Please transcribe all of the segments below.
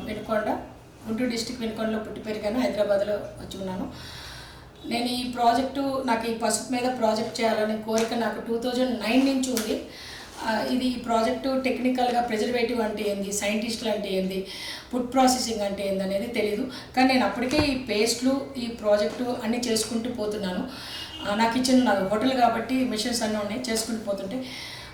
Vinukonda, Guntur district వినుకొండలో పుట్టి పెరిగాను. హైదరాబాద్లో వచ్చి ఉన్నాను. నేను ఈ ప్రాజెక్టు నాకు ఈ పసుపు మీద ప్రాజెక్ట్ చేయాలనే కోరిక నాకు 2009 నుంచి ఉంది. ఇది ఈ ప్రాజెక్టు టెక్నికల్గా ప్రిజర్వేటివ్ అంటే ఏంది, సైంటిస్టులు అంటే ఏంది, ఫుడ్ ప్రాసెసింగ్ అంటే ఏంది అనేది తెలీదు. కానీ నేను అప్పటికే ఈ పేస్ట్లు ఈ ప్రాజెక్టు అన్నీ చేసుకుంటూ పోతున్నాను. నాకు ఇచ్చిన నాకు హోటల్ కాబట్టి మిషన్స్ అన్నీ ఉన్నాయి, చేసుకుంటూ పోతుంటే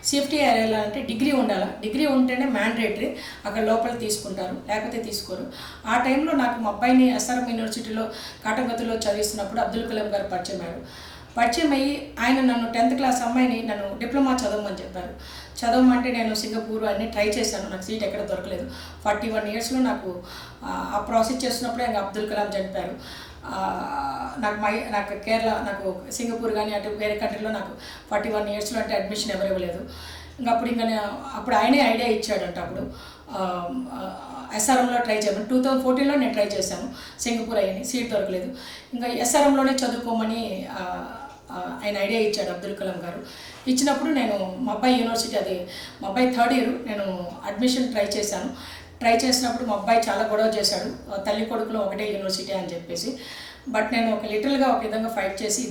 సేఫ్టీ ఏరియాలో అంటే డిగ్రీ ఉండాలి. డిగ్రీ ఉంటేనే మ్యాండేటరీ, అక్కడ లోపల తీసుకుంటారు, లేకపోతే తీసుకోరు. ఆ టైంలో నాకు మా అబ్బాయిని ఎస్ఆర్ఎం యూనివర్సిటీలో కాటగతులో చదివిస్తున్నప్పుడు అబ్దుల్ కలాం గారు పరిచయం అయ్యి ఆయన నన్ను 10th క్లాస్ అమ్మాయిని నన్ను డిప్లొమా చదవమని చెప్పారు. చదవమంటే నేను సింగపూర్ అన్నీ ట్రై చేశాను, నాకు సీట్ ఎక్కడ దొరకలేదు. 41 ఇయర్స్లో నాకు ఆ ప్రాసెస్ చేస్తున్నప్పుడే ఇంకా అబ్దుల్ కలాం చనిపోయారు. నాకు కేరళ, నాకు సింగపూర్ కానీ అటు వేరే కంట్రీలో నాకు 41 ఇయర్స్లో అంటే అడ్మిషన్ ఎవరు ఇవ్వలేదు. అప్పుడు ఆయనే ఐడియా ఇచ్చాడంట. అప్పుడు ఎస్ఆర్ఎంలో ట్రై చేయమని 2014లో నేను ట్రై చేశాను. సింగపూర్ అయ్యని సీట్ దొరకలేదు. ఇంకా ఎస్ఆర్ఎంలోనే చదువుకోమని ఆయన ఐడియా ఇచ్చాడు అబ్దుల్ కలాం గారు. ఇచ్చినప్పుడు నేను మా అబ్బాయి యూనివర్సిటీ, అది మా అబ్బాయి 3rd ఇయర్, నేను అడ్మిషన్ ట్రై చేసినప్పుడు మా అబ్బాయి చాలా గొడవ చేశాడు, తల్లి కొడుకులో ఒకటే యూనివర్సిటీ అని చెప్పేసి. బట్ నేను ఒక విధంగా ఫైట్ చేసి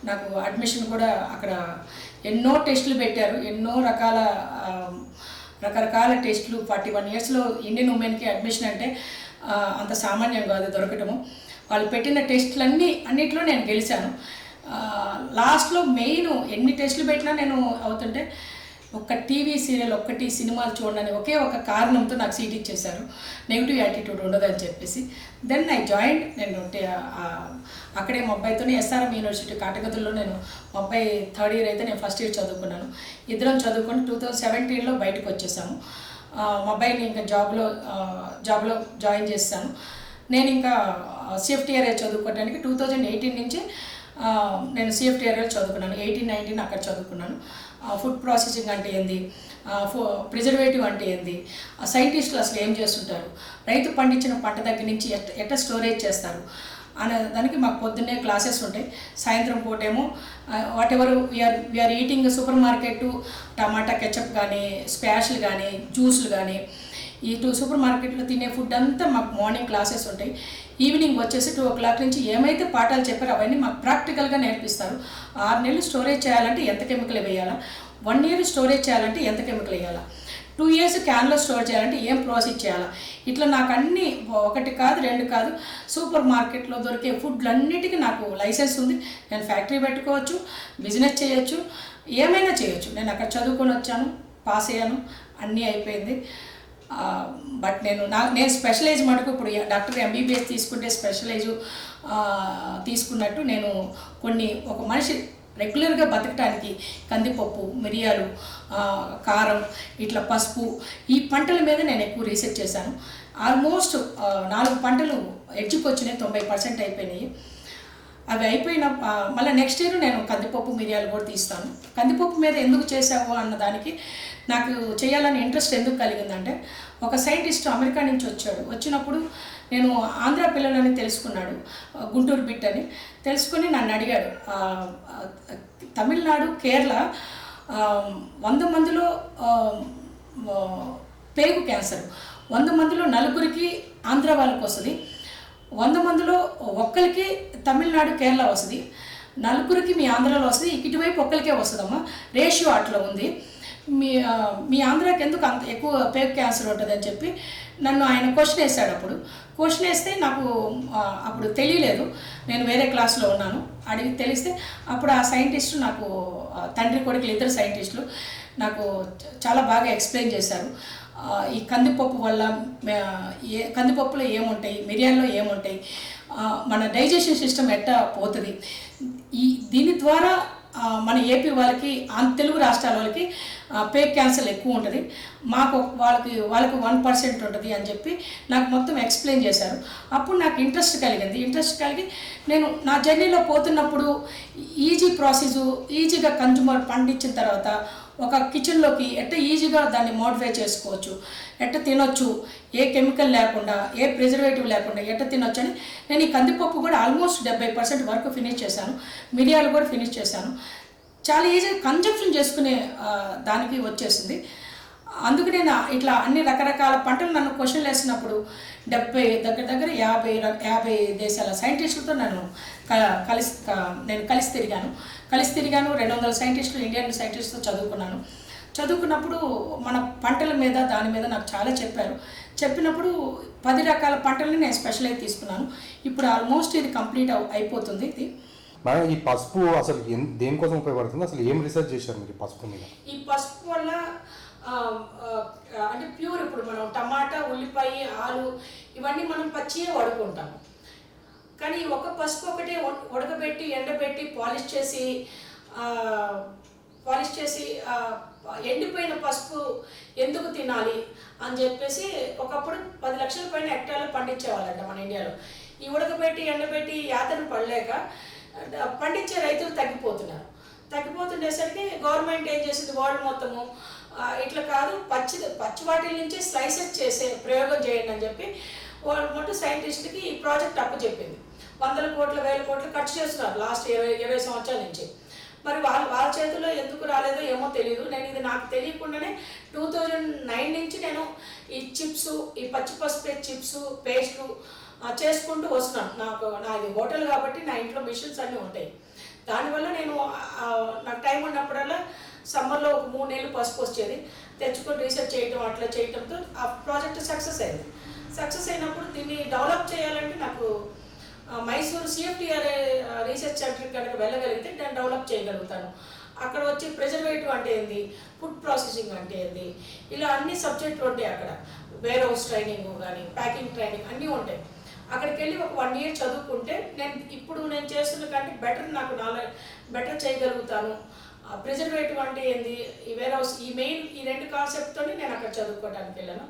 నాకు అడ్మిషన్ కూడా అక్కడ ఎన్నో టెస్టులు పెట్టారు, ఎన్నో రకరకాల టెస్టులు. 41 ఇయర్స్లో ఇండియన్ ఉమెన్కి అడ్మిషన్ అంటే అంత సామాన్యం కాదు దొరకటము. వాళ్ళు పెట్టిన అన్నిట్లో నేను గెలిచాను. లాస్ట్లో మెయిన్ ఎన్ని టెస్టులు పెట్టినా నేను అవుతుంటే ఒక్క టీవీ సీరియల్, ఒక్కటి సినిమాలు చూడని ఒకే ఒక కారణంతో నాకు సీట్ ఇచ్చేశారు, నెగిటివ్ యాటిట్యూడ్ ఉండదని చెప్పేసి. Then I join. నేను అక్కడే మా అబ్బాయితోనే ఎస్ఆర్ఎం యూనివర్సిటీ కాటగతుల్లో నేను మా అబ్బాయి 3rd ఇయర్ అయితే నేను 1st ఇయర్ చదువుకున్నాను. ఇద్దరం చదువుకొని 2017లో బయటకు వచ్చేసాము. మా అబ్బాయిని ఇంకా జాబ్లో జాయిన్ చేస్తాను. నేను ఇంకా సేఫ్టీ ఏరియా చదువుకోవడానికి 2018 నుంచి నేను సేఫ్టీ ఏరియాలో చదువుకున్నాను. 18-19 అక్కడ చదువుకున్నాను. ఫుడ్ ప్రాసెసింగ్ అంటే ఏంది, ప్రిజర్వేటివ్ అంటే ఏంది, సైంటిస్టులు అసలు ఏం చేస్తుంటారు, రైతు పండించిన పంట దగ్గర నుంచి ఎట్లా స్టోరేజ్ చేస్తారు అనే దానికి మాకు పొద్దున్నే క్లాసెస్ ఉంటాయి. సాయంత్రం పూటేమో whatever we are eating supermarket, tomato ketchup కానీ, స్పాష్లు కానీ, జ్యూస్లు కానీ, ఈ సూపర్ మార్కెట్లో తినే ఫుడ్ అంతా మాకు మార్నింగ్ క్లాసెస్ ఉంటాయి. ఈవినింగ్ వచ్చేసి 2 o'clock నుంచి ఏమైతే పాఠాలు చెప్పారో అవన్నీ మాకు ప్రాక్టికల్గా నేర్పిస్తారు. 6 నెలలు స్టోరేజ్ చేయాలంటే ఎంత కెమికల్ వేయాలా, 1 year స్టోరేజ్ చేయాలంటే ఎంత కెమికల్ వేయాలా, 2 years క్యాన్లో స్టోర్ చేయాలంటే ఏం ప్రాసెస్ చేయాలా, ఇట్లా నాకు అన్నీ 1 కాదు 2 కాదు, సూపర్ మార్కెట్లో దొరికే ఫుడ్లన్నిటికీ నాకు లైసెన్స్ ఉంది. నేను ఫ్యాక్టరీ పెట్టుకోవచ్చు, బిజినెస్ చేయొచ్చు, ఏమైనా చేయొచ్చు. నేను అక్కడ చదువుకొని వచ్చాను, పాస్ అయ్యాను, అన్నీ అయిపోయింది. బట్ నేను స్పెషలైజ్ మటుకు ఇప్పుడు డాక్టర్ ఎంబీబీఎస్ తీసుకుంటే స్పెషలైజు తీసుకున్నట్టు నేను ఒక మనిషి రెగ్యులర్గా బతకడానికి కందిపప్పు, మిరియాలు, కారం, ఇట్లా పసుపు, ఈ పంటల మీద నేను ఎక్కువ రీసెర్చ్ చేశాను. ఆల్మోస్ట్ 4 పంటలు ఎడ్జ్కి వచ్చినాయి, 90% అయిపోయినాయి. అవి అయిపోయిన మళ్ళీ నెక్స్ట్ ఇయర్ నేను కందిపప్పు, మిరియాలు కూడా తీస్తాను. కందిపప్పు మీద ఎందుకు చేసావు అన్న దానికి నాకు చేయాలని ఇంట్రెస్ట్ ఎందుకు కలిగిందంటే, ఒక సైంటిస్ట్ అమెరికా నుంచి వచ్చినప్పుడు నేను ఆంధ్ర పిల్లలని తెలుసుకున్నాడు, గుంటూరు బిట్ అని తెలుసుకుని నన్ను అడిగాడు. తమిళనాడు, కేరళ 100 మందిలో పేగు క్యాన్సర్, 100 మందిలో 4 ఆంధ్ర వాళ్ళకి వస్తుంది, 100 మందిలో ఒక్కరికి తమిళనాడు, కేరళ వస్తుంది, 4 మీ ఆంధ్రాలో వస్తుంది, ఇటువైపు ఒక్కరికే వస్తుందమ్మా, రేషియో అట్లా ఉంది. మీ ఆంధ్రాకి ఎందుకు అంత ఎక్కువ పేగు క్యాన్సర్ ఉంటుందని చెప్పి నన్ను ఆయన క్వశ్చన్ వేశాడు. క్వశ్చన్ వేస్తే నాకు అప్పుడు తెలియలేదు, నేను వేరే క్లాస్లో ఉన్నాను. అడిగి తెలిస్తే అప్పుడు ఆ సైంటిస్టు నాకు, తండ్రి కొడుకులు ఇద్దరు సైంటిస్టులు నాకు చాలా బాగా ఎక్స్ప్లెయిన్ చేశారు. ఈ కందిపప్పు వల్ల కందిపప్పులో ఏముంటాయి, మిరియాల్లో ఏముంటాయి, మన డైజెషన్ సిస్టమ్ ఎట్టా పోతుంది, దీని ద్వారా మన ఏపీ వాళ్ళకి, తెలుగు రాష్ట్రాల వాళ్ళకి పేగ్ క్యాన్సర్ ఎక్కువ ఉంటుంది, వాళ్ళకి 1% ఉంటుంది అని చెప్పి నాకు మొత్తం ఎక్స్ప్లెయిన్ చేశారు. అప్పుడు నాకు ఇంట్రెస్ట్ కలిగి నేను నా జర్నీలో పోతున్నప్పుడు ఈజీ ప్రాసెస్, ఈజీగా కన్జ్యూమర్ పండించిన తర్వాత ఒక కిచెన్లోకి ఎట్లా ఈజీగా దాన్ని మోడిఫై చేసుకోవచ్చు, ఎట్లా తినొచ్చు, ఏ కెమికల్ లేకుండా, ఏ ప్రిజర్వేటివ్ లేకుండా ఎట్లా తినొచ్చు అని నేను ఈ కందిపప్పు కూడా ఆల్మోస్ట్ 70% వరకు ఫినిష్ చేశాను, మిరియాలు కూడా ఫినిష్ చేశాను. చాలా ఈజీగా కన్జంప్షన్ చేసుకునే దానికి వచ్చేసింది. అందుకు నేను ఇట్లా అన్ని రకరకాల పంటలు నన్ను క్వశ్చన్లు వేసినప్పుడు దగ్గర దగ్గర 50 దేశాల సైంటిస్టులతో నేను కలిసి తిరిగాను 200 సైంటిస్టులు ఇండియన్ సైంటిస్టులతో చదువుకున్నప్పుడు మన పంటల మీద దాని మీద నాకు చాలా చెప్పినప్పుడు 10 రకాల పంటలని నేను స్పెషలైజ్ తీసుకున్నాను. ఇప్పుడు ఆల్మోస్ట్ ఇది కంప్లీట్ అయిపోతుంది. ఇది మేడం ఈ పసుపు అసలు దేనికోసం ఉపయోగపడుతుంది, అసలు ఏం రీసెర్చ్ చేశారు మీరు పసుపు మీద? ఈ పసుపు వల్ల అంటే ప్యూర్, ఇప్పుడు మనం టమాటా, ఉల్లిపాయ, ఆలు ఇవన్నీ మనం పచ్చియే వాడుకుంటాము. కానీ ఒక పసుపు ఒకటే ఉడకబెట్టి ఎండబెట్టి పాలిష్ చేసి ఎండిపోయిన పసుపు ఎందుకు తినాలి అని చెప్పేసి ఒకప్పుడు 10 లక్షల పైన హెక్టార్లు పండించేవాళ్ళంట మన ఇండియాలో. ఈ ఉడకబెట్టి ఎండబెట్టి యాతను పడలేక పండించే రైతులు తగ్గిపోతుండేసరికి గవర్నమెంట్ ఏం చేసింది, వరల్డ్ మొత్తము ఇట్లా కాదు పచ్చి వాటిల నుంచి స్లైసెస్ చేసే ప్రయోగం చేయండి అని చెప్పి వాళ్ళు మొత్తం సైంటిస్ట్కి ఈ ప్రాజెక్ట్ అప్పచెప్పింది. 100 కోట్లు 1000 కోట్లు ఖర్చు చేస్తున్నారు లాస్ట్ 20 సంవత్సరాల నుంచి. మరి వాళ్ళ చేతిలో ఎందుకు రాలేదో ఏమో తెలియదు. నేను ఇది నాకు తెలియకుండానే 2009 నుంచి నేను ఈ చిప్స్, ఈ పచ్చి పసుపు చిప్స్ పేస్ట్లు చేసుకుంటూ వస్తున్నాను. నాది హోటల్ కాబట్టి నా ఇంట్లో మిషన్స్ అన్నీ ఉంటాయి. దానివల్ల నేను నాకు టైం ఉన్నప్పుడల్లా సమ్మర్లో ఒక 3 నెలలు పసుపు వచ్చేది, తెచ్చుకొని రీసెర్చ్ చేయడం అట్లా చేయడంతో ఆ ప్రాజెక్ట్ సక్సెస్ అయింది. సక్సెస్ అయినప్పుడు దీన్ని డెవలప్ చేయాలంటే నాకు మైసూరు CFTR రీసెర్చ్ సెంటర్కి కనుక వెళ్ళగలిగితే నేను డెవలప్ చేయగలుగుతాను. అక్కడ వచ్చి ప్రిజర్వేటివ్ అంటే ఏంది, ఫుడ్ ప్రాసెసింగ్ అంటే ఏంది, ఇలా అన్ని సబ్జెక్టులు ఉంటాయి. అక్కడ వేర్ హౌస్ ట్రైనింగ్ కానీ ప్యాకింగ్ ట్రైనింగ్ అన్నీ ఉంటాయి. అక్కడికి వెళ్ళి ఒక 1 year చదువుకుంటే ఇప్పుడు నేను చేస్తున్న కంటే బెటర్ చేయగలుగుతాను. ప్రిజర్వేటివ్ అంటే ఏంది, ఈ వేర్ హౌస్, ఈ 2 కాన్సెప్ట్తో నేను అక్కడ చదువుకోవడానికి వెళ్ళాను.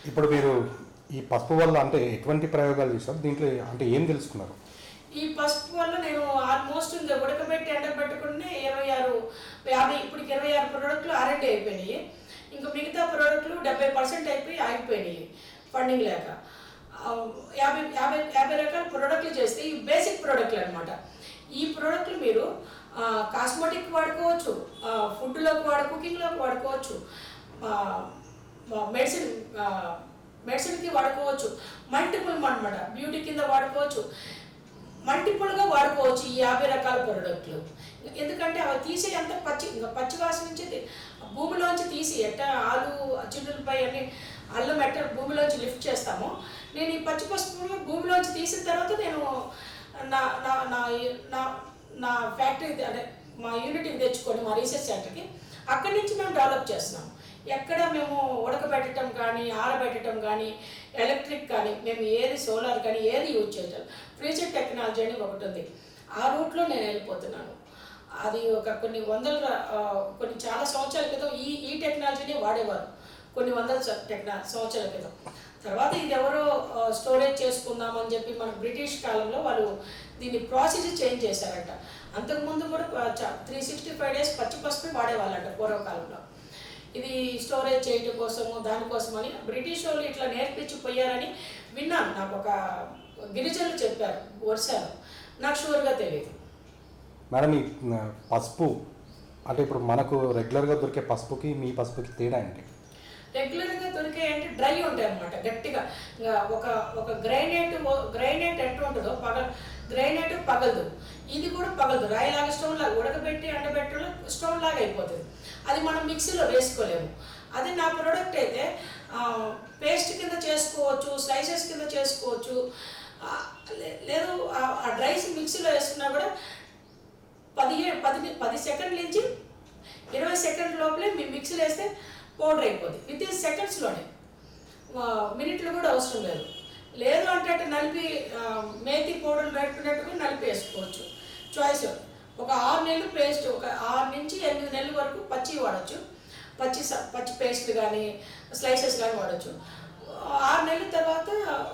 ఇప్పుడు మీరు ఈ పసుపు వల్ల అంటే ఎటువంటి ప్రయోగాలు చేశారు, దీంట్లో అంటే ఏం తెలుసుకున్నారు? ఈ పసుపు వల్ల నేను ఆల్మోస్ట్ ఇంకా ఉడకబెట్టి ఎండబెట్టుకుని 50 ఇప్పటికి 26 ప్రోడక్ట్లు R&D అయిపోయినాయి. ఇంకా మిగతా ప్రోడక్ట్లు 70% అయిపోయి ఆగిపోయినాయి ఫండింగ్ లేక. 50 రకాల ప్రోడక్ట్లు చేస్తే ఈ బేసిక్ ప్రోడక్ట్లు అనమాట. ఈ ప్రోడక్ట్లు మీరు కాస్మెటిక్ వాడుకోవచ్చు, కుకింగ్లోకి వాడుకోవచ్చు, మెడిసిన్కి వాడుకోవచ్చు, మల్టిపుల్ అనమాట, బ్యూటీ కింద వాడుకోవచ్చు, మల్టిపుల్గా వాడుకోవచ్చు ఈ 50 రకాల ప్రోడక్ట్లు. ఎందుకంటే అవి తీసే అంత పచ్చి వాసన నుంచి భూమిలోంచి తీసి ఆలు చిన్నులపై అన్ని అల్లం భూమిలోంచి లిఫ్ట్ చేస్తాము. నేను ఈ పచ్చి పసుపు భూమిలోంచి తీసిన తర్వాత నేను నా ఫ్యాక్టరీ అంటే మా యూనిట్కి తెచ్చుకొని మా రీసెర్చ్ సెంటర్కి అక్కడి నుంచి మేము డెవలప్ చేస్తున్నాం. ఎక్కడ మేము ఉడకబెట్టడం కానీ ఆరబెట్టడం కానీ ఎలక్ట్రిక్ కానీ మేము ఏది సోలార్ కానీ ఏది యూజ్ చేయటం, ఫ్యూచర్ టెక్నాలజీ అని ఒకటి ఉంది. ఆ రూట్లో నేను వెళ్ళిపోతున్నాను. అది ఒక కొన్ని చాలా సంవత్సరాల క్రితం ఈ టెక్నాలజీని వాడేవారు, కొన్ని వందల సంవత్సరాల క్రితం. తర్వాత ఇది ఎవరో స్టోరేజ్ చేసుకుందామని చెప్పి మన బ్రిటిష్ కాలంలో వాళ్ళు దీన్ని ప్రాసెస్ చేంజ్ చేశారంట. అంతకుముందు కూడా 365 days పచ్చి పసుపు వాడేవాళ్ళంట పూర్వకాలంలో. ఇది స్టోరేజ్ చేయడం కోసము దానికోసమని బ్రిటిష్ వాళ్ళు ఇట్లా నేర్పించిపోయారని విన్నాను. నాకు ఒక గిరిజనులు చెప్పారు వర్షాలు, నాకు షూర్గా తెలియదు. మేడం ఈ పసుపు అంటే ఇప్పుడు మనకు రెగ్యులర్గా దొరికే పసుపుకి మీ పసుపుకి తేడా ఏంటి? రెగ్యులర్గా దొరికే అంటే డ్రై ఉంటాయి అన్నమాట, గట్టిగా. ఒక గ్రైనేట్ ఎట్లా ఉంటుందో గ్రైనేట్ పగలదు, ఇది కూడా పగలదు, రాయిలాగా స్టోన్ లాగా ఉడకబెట్టి ఎండబెట్టడం స్టోన్ లాగా అయిపోతుంది. అది మనం మిక్సీలో వేసుకోలేము. అదే నా ప్రోడక్ట్ అయితే పేస్ట్ కింద చేసుకోవచ్చు, స్లైసెస్ కింద చేసుకోవచ్చు. లేదు ఆ డ్రైస్ మిక్సీలో వేసుకున్నా కూడా 10 సెకండ్ల నుంచి 20 సెకండ్ల లోపలే మీ మిక్సీలో వేస్తే పౌడర్ అయిపోతుంది. విత్ సెకండ్స్లోనే, మినిట్లు కూడా అవసరం లేదు. లేదు అంటే అటు నలిపి మేతి పౌడర్ పెట్టుకున్నట్టుగా నలిపి వేసుకోవచ్చు, చాయిస్. ఒక 6 నెలలు పేస్ట్, ఒక 6 నుంచి 8 నెలల వరకు పచ్చి వాడచ్చు, పచ్చి పేస్ట్లు కానీ స్లైసెస్ కానీ వాడచ్చు. 6 నెలల తర్వాత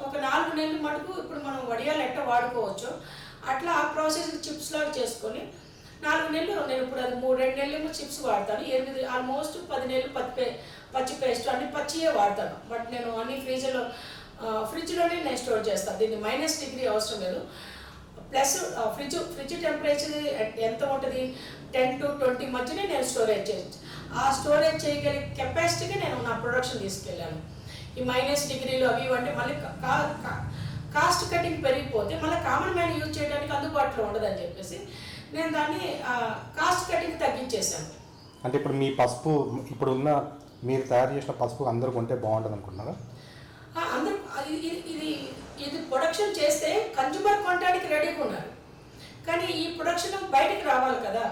ఒక 4 నెలల మటుకు ఇప్పుడు మనం వడియాలు ఎట్లా వాడుకోవచ్చు అట్లా ఆ ప్రాసెస్ చిప్స్ లాగా చేసుకొని 4 నెలలు, నేను ఇప్పుడు అది 2 నెలలు చిప్స్ వాడతాను. 8 ఆల్మోస్ట్ 10 నెలలు పచ్చి పేస్ట్ అన్ని పచ్చియే వాడతాను. బట్ నేను అన్ని ఫ్రిడ్జ్లోనే నేను స్టోర్ చేస్తాను. దీన్ని -డిగ్రీ అవసరం లేదు. ప్లస్ ఫ్రిడ్జ్ టెంపరేచర్ ఎంత ఉంటుంది, 10 to 20 మధ్యనే నేను స్టోరేజ్ చేయొచ్చు. ఆ స్టోరేజ్ చేయగలిగే కెపాసిటీకి నేను నా ప్రొడక్షన్ తీసుకెళ్ళాను. ఈ -డిగ్రీలు అవి అంటే మళ్ళీ కాస్ట్ కటింగ్ పెరిగిపోతే మళ్ళీ కామన్ మ్యాన్ యూజ్ చేయడానికి అందుబాటులో ఉండదని చెప్పేసి నేను దాన్ని కాస్ట్ కటింగ్ తగ్గించేశాను. అంటే ఇప్పుడు మీ పసుపు ఇప్పుడున్న మీరు తయారు చేసిన పసుపు అందరూ కొంటే బాగుంటుంది అనుకుంటున్నారా? అందరూ ఇది ప్రొడక్షన్ చేస్తే కన్జ్యూమర్ కొనడానికి రెడీగా ఉన్నారు, కానీ ఈ ప్రొడక్షన్ బయటకు రావాలి కదా.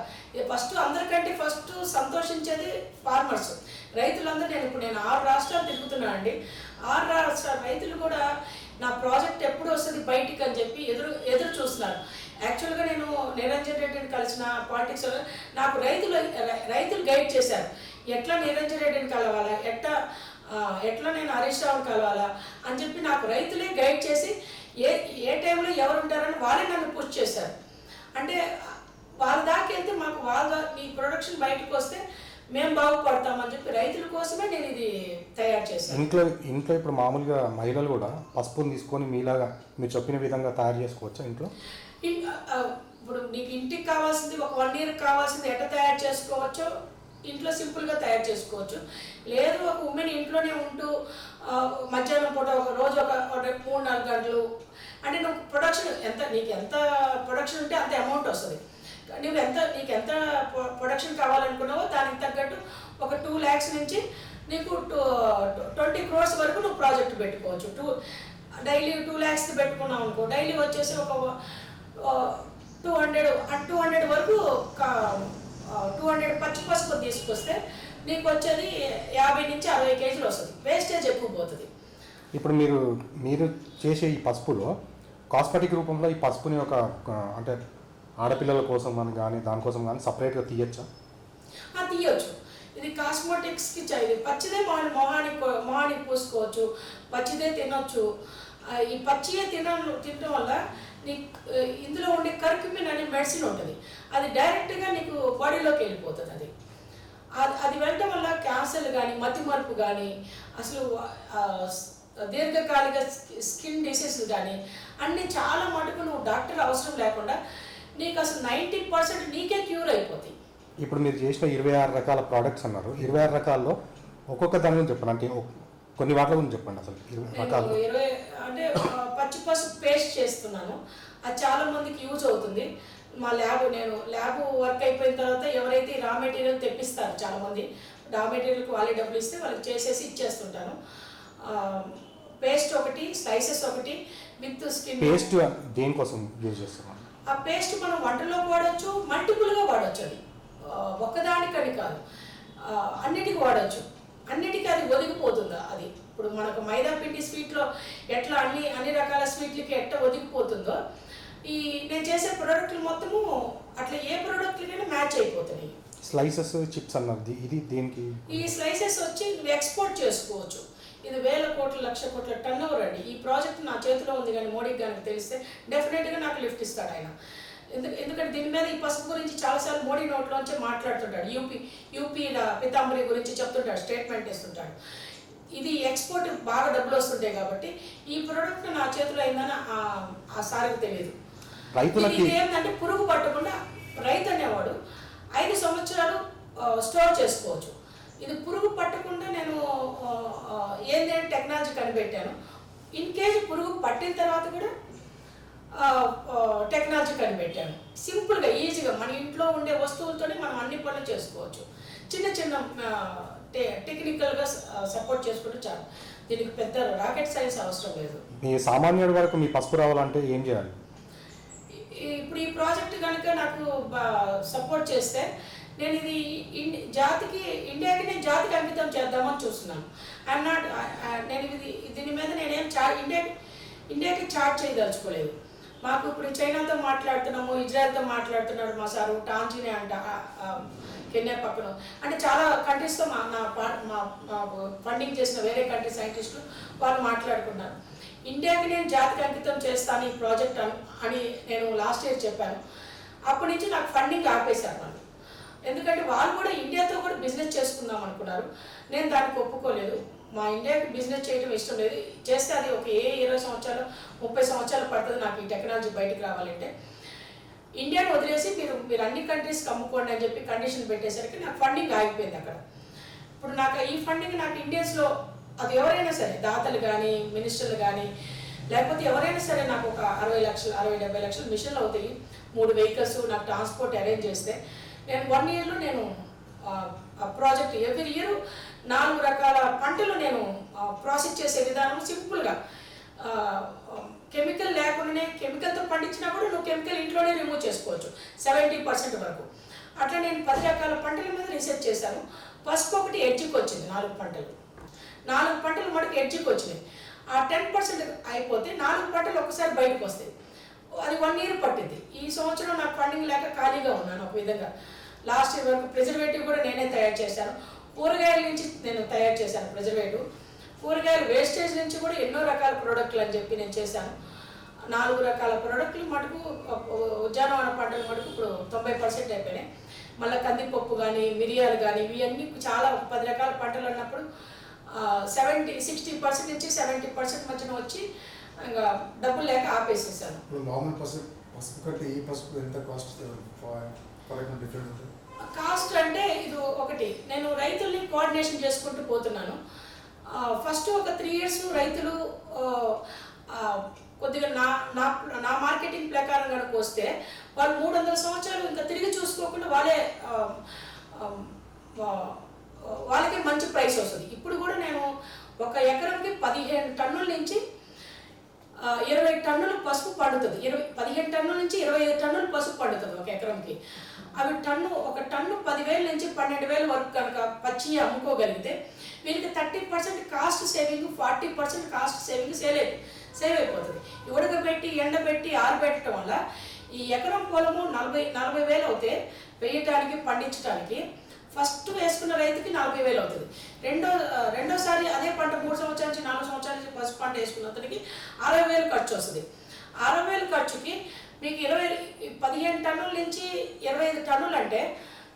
ఫస్ట్ అందరికంటే ఫస్ట్ సంతోషించేది ఫార్మర్స్, రైతులందరూ. నేను 6 రాష్ట్రాలు తిరుగుతున్నాను అండి. 6 రాష్ట్రాల రైతులు కూడా నా ప్రాజెక్ట్ ఎప్పుడు వస్తుంది బయటికి అని చెప్పి ఎదురు చూస్తున్నారు. యాక్చువల్గా నేను నిరంజన్ రెడ్డిని కలిసిన పాలిటిక్స్ నాకు రైతులు గైడ్ చేశారు. ఎట్లా నిరంజన్ రెడ్డిని కలవాలా, ఎట్లా నేను హరీష్ రావుని కలవాలా అని చెప్పి నాకు రైతులే గైడ్ చేసి ఏ టైంలో ఎవరు ఉంటారని వాళ్ళే నన్ను పుష్ చేశారు. అంటే వాళ్ళ దాకా వెళ్తే మాకు మీ ప్రొడక్షన్ బయటకు వస్తే మేము బాగుపడతామని చెప్పి రైతుల కోసమే నేను ఇది తయారు చేశాను. ఇంట్లో ఇప్పుడు మామూలుగా మహిళలు కూడా పసుపుని తీసుకొని మీలాగా మీరు చెప్పిన విధంగా తయారు చేసుకోవచ్చా ఇంట్లో? ఇప్పుడు నీకు ఇంటికి కావాల్సింది ఒక 1 ఇయర్ కావాల్సింది ఎట్లా తయారు చేసుకోవచ్చో ఇంట్లో సింపుల్గా తయారు చేసుకోవచ్చు. లేదు ఒక ఉమెన్ ఇంట్లోనే ఉంటూ మధ్యాహ్నం పూట ఒక రోజు ఒక 3-4 గంటలు అంటే నువ్వు ప్రొడక్షన్ నీకు ఎంత ప్రొడక్షన్ ఉంటే అంత అమౌంట్ వస్తుంది. నీకు ఎంత ప్రొడక్షన్ కావాలనుకున్నావో దానికి తగ్గట్టు ఒక 2 lakhs నుంచి నీకు 20 crores వరకు నువ్వు ప్రాజెక్ట్ పెట్టుకోవచ్చు. డైలీ 2 lakhs పెట్టుకున్నావు అనుకో, డైలీ వచ్చేసి ఒక 200 వరకు 200 పచ్చి పసుపు తీసుకొస్తే నీకు వచ్చేది 50 నుంచి 60 kgs వస్తుంది. వేస్టేజ్ ఎక్కువ పోతుంది. ఇప్పుడు మీరు చేసే ఈ పసుపులో కాస్మెటిక్ రూపంలో ఈ పసుపుని ఒక అంటే ఆడపిల్లల కోసం అని కానీ దానికోసం కానీ సపరేట్గా తీయచ్చా? తీయచ్చు. ఇది కాస్మెటిక్స్కి ఇది పచ్చిదే మొహానికి పూసుకోవచ్చు, పచ్చిదే తినొచ్చు. ఈ పచ్చియే తినడం వల్ల నీకు ఇందులో ఉండే కర్క్యూమిన్ అనే మెడిసిన్ ఉంటుంది, అది డైరెక్ట్గా నీకు బాడీలోకి వెళ్ళిపోతుంది. అది వెళ్ళటం వల్ల క్యాన్సర్లు కానీ మతిమరుపు కానీ అసలు దీర్ఘకాలిక స్కిన్ డిసీజెస్ కానీ అన్నీ చాలా మటుకు నువ్వు డాక్టర్ అవసరం లేకుండా నీకు అసలు 90% నీకే క్యూర్ అయిపోతాయి. ఇప్పుడు మీరు చేసిన 26 రకాల ప్రోడక్ట్స్ అన్నారు. 26 రకాల్లో ఒక్కొక్క దాని గురించి చెప్పండి, అంటే కొన్ని వాటి గురించి చెప్పండి. అసలు 20 రకాలు అంటే పచ్చి పసుపు పేస్ట్ చేస్తున్నాను, అది చాలా మందికి యూజ్ అవుతుంది. మా నేను ల్యాబ్ వర్క్ అయిపోయిన తర్వాత ఎవరైతే రా మెటీరియల్ తెప్పిస్తారు చాలామంది, రా మెటీరియల్కి వాళ్ళే డబ్బులు ఇస్తే వాళ్ళకి చేసేసి ఇచ్చేస్తుంటాను. పేస్ట్ ఒకటి, స్లైసెస్ ఒకటి విత్ స్కిన్. పేస్ట్ దేనికోసం యూజ్ చేస్తున్నాను? ఆ పేస్ట్ మనం వంటలో వాడచ్చు, మల్టిపుల్గా వాడచ్చు. అది ఒక్కదానికని కాదు, అన్నిటికీ వాడచ్చు. అన్నిటికీ అది ఒదిగిపోతుందా? అది ఇప్పుడు మనకు మైదా పిండి స్వీట్లో ఎట్లా అన్ని రకాల స్వీట్లకి ఎట్లా ఒదిగిపోతుందో ఈ నేను చేసే ప్రోడక్ట్లు మొత్తము అట్లా ఏ ప్రోడక్ట్లకైనా మ్యాచ్ అయిపోతున్నాయి. స్లైసెస్ చిప్స్ అన్నది ఇది దేనికి? ఈ స్లైసెస్ వచ్చి నువ్వు ఎక్స్పోర్ట్ చేసుకోవచ్చు. ఇది 1000 కోట్ల 1,00,000 కోట్ల టర్న్ ఓవర్ అండి. ఈ ప్రాజెక్ట్ నా చేతిలో ఉంది కానీ మోడీకి కానీ తెలిస్తే డెఫినెట్గా నాకు లిఫ్ట్ ఇస్తాడు ఆయన. ఎందుకంటే దీని మీద ఈ పసుపు గురించి చాలాసార్లు మోడీ నోట్లోంచే మాట్లాడుతుంటాడు. యూపీ పితాంబరి గురించి చెప్తుంటాడు, స్టేట్మెంట్ ఇస్తుంటాడు. ఇది ఎక్స్పోర్ట్ బాగా డబ్బులు వస్తుంటాయి కాబట్టి ఈ ప్రోడక్ట్ నా చేతిలో అయిందని ఆ సార్కి తెలియదు. ఇది ఏంటంటే పురుగు పట్టకుండా రైతు అనేవాడు 5 సంవత్సరాలు స్టోర్ చేసుకోవచ్చు. ఇది పురుగు పట్టకుండా నేను ఏంటంటే టెక్నాలజీ కనిపెట్టాను. ఇన్ కేసు పురుగు పట్టిన తర్వాత కూడా టెక్నాలజీ కనిపెట్టాను. సింపుల్గా ఈజీగా మన ఇంట్లో ఉండే వస్తువులతోనే మనం అన్ని పనులు చేసుకోవచ్చు. చిన్న టెక్నికల్గా సపోర్ట్ చేసుకుంటే చాలు. దీనికి పెద్ద రాకెట్ సైన్స్ అవసరం లేదు. మీ సామాన్యుడి వరకు మీ పసుపు రావాలంటే ఏం చేయాలి? ఇప్పుడు ఈ ప్రాజెక్ట్ కనుక నాకు సపోర్ట్ చేస్తే నేను ఇది ఇండియాకి నేను జాతికి అంకితం చేద్దామని చూస్తున్నాను. నేను దీని మీద నేనేం ఇండియాకి చార్జ్ చేయదలుచుకోలేదు. మాకు ఇప్పుడు చైనాతో మాట్లాడుతున్నాము, ఇజ్రాయెల్తో మాట్లాడుతున్నాడు మా సారు, టాంజానియా అంట, కెన్యా పక్కన, అంటే చాలా కంట్రీస్తో మా ఫండింగ్ చేసిన వేరే కంట్రీ సైంటిస్టులు వాళ్ళు మాట్లాడుకున్నారు. ఇండియాకి నేను జాతికి అంకితం చేస్తాను ఈ ప్రాజెక్ట్ అని నేను లాస్ట్ ఇయర్ చెప్పాను. అప్పటి నుంచి నాకు ఫండింగ్ ఆపేశారు వాళ్ళు. ఎందుకంటే వాళ్ళు కూడా ఇండియాతో కూడా బిజినెస్ చేసుకుందాం అనుకున్నారు. నేను దానికి ఒప్పుకోలేదు. మా ఇండియాకి బిజినెస్ చేయడం ఇష్టం లేదు. చేస్తే అది ఒక 20 సంవత్సరాలు 30 సంవత్సరాలు పడుతుంది నాకు ఈ టెక్నాలజీ బయటకు రావాలంటే. ఇండియాని వదిలేసి మీరు అన్ని కంట్రీస్కి అమ్ముకోండి అని చెప్పి కండిషన్ పెట్టేసరికి నాకు ఫండింగ్ ఆగిపోయింది అక్కడ. ఇప్పుడు నాకు ఈ ఫండింగ్ నాకు ఇండియన్స్లో అది ఎవరైనా సరే దాతలు కానీ మినిస్టర్లు కానీ లేకపోతే ఎవరైనా సరే నాకు ఒక 60 లక్షలు 60-70 లక్షలు మిషన్లు అవుతాయి, 3 వెహికల్స్ నాకు ట్రాన్స్పోర్ట్ అరేంజ్ చేస్తే నేను 1 ఇయర్లో నేను ప్రాజెక్ట్ ఎవ్రీ ఇయర్ 4 రకాల పంటలు నేను ప్రాసెస్ చేసే విధానం సింపుల్గా కెమికల్ లేకుండానే కెమికల్తో పండించినా కూడా నువ్వు కెమికల్ ఇంట్లోనే రిమూవ్ చేసుకోవచ్చు 70% వరకు. అట్లా నేను 10 రకాల పంటల మీద రీసెర్చ్ చేశాను. పసుపు ఒకటి ఎడ్జ్కి వచ్చింది, 4 పంటలు మటుకు ఎడ్జ్కి వచ్చినాయి. ఆ 10% అయిపోతే 4 పంటలు ఒకసారి బయటకు వస్తాయి. అది 1 ఇయర్ పట్టింది. ఈ సంవత్సరం నాకు ఫండింగ్ లేక ఖాళీగా ఉన్నాను ఒక విధంగా. లాస్ట్ ఇయర్ వరకు ప్రిజర్వేటివ్ కూడా నేనే తయారు చేశాను. కూరగాయల నుంచి నేను తయారు చేశాను ప్రిజర్వేటివ్. కూరగాయల వేస్టేజ్ నుంచి కూడా ఎన్నో రకాల ప్రోడక్ట్లు అని చెప్పి నేను చేశాను. 4 రకాల ప్రోడక్ట్లు మటుకు ఉద్యానవన పంటలు మటుకు ఇప్పుడు 90% అయిపోయినాయి. మళ్ళీ కందిపప్పు కానీ మిరియాలు కానీ ఇవన్నీ చాలా 10 రకాల పంటలు అన్నప్పుడు 60% నుంచి 70% మధ్యన వచ్చి ఇంకా డబ్బులు లేక ఆపేసేసాను. ఇప్పుడు మామూలు పసుపు కంటే ఈ పసుపు ఎంత కాస్ట్ డిఫరెంట్ ఉంటుంది? కాస్ట్ అంటే ఇది ఒకటి, నేను రైతుల్ని కోఆర్డినేషన్ చేసుకుంటూ పోతున్నాను. ఫస్ట్ ఒక 3 ఇయర్స్ రైతులు కొద్దిగా నా మార్కెటింగ్ ప్రకారం కనుక వస్తే వాళ్ళు 300 సంవత్సరాలు ఇంకా తిరిగి చూసుకోకుండా వాళ్ళకి మంచి ప్రైస్ వస్తుంది. ఇప్పుడు కూడా నేను ఒక ఎకరంకి 15 టన్నుల నుంచి 20 టన్నులు పసుపు పండుతుంది. 15 టన్నుల నుంచి 25 టన్నులు పసుపు పండుతుంది ఒక ఎకరంకి. అవి ఒక టన్ను 10,000 నుంచి 12,000 వరకు కనుక పచ్చి అమ్ముకోగలిగితే వీరికి 30% cost saving, 40% cost saving save అయిపోతుంది. ఉడకబెట్టి ఎండబెట్టి ఆరబెట్టడం వల్ల ఈ ఎకరం పొలము 40,000 అవుతే వేయటానికి పండించడానికి ఫస్ట్ వేసుకున్న రైతుకి 40,000 అవుతుంది. రెండోసారి అదే పంట 3 సంవత్సరాల నుంచి 4 సంవత్సరాల నుంచి పసుపు పంట వేసుకున్న అతనికి 60,000 ఖర్చు వస్తుంది. 60,000 ఖర్చుకి మీకు 15 టన్నుల నుంచి 25 టన్నులు అంటే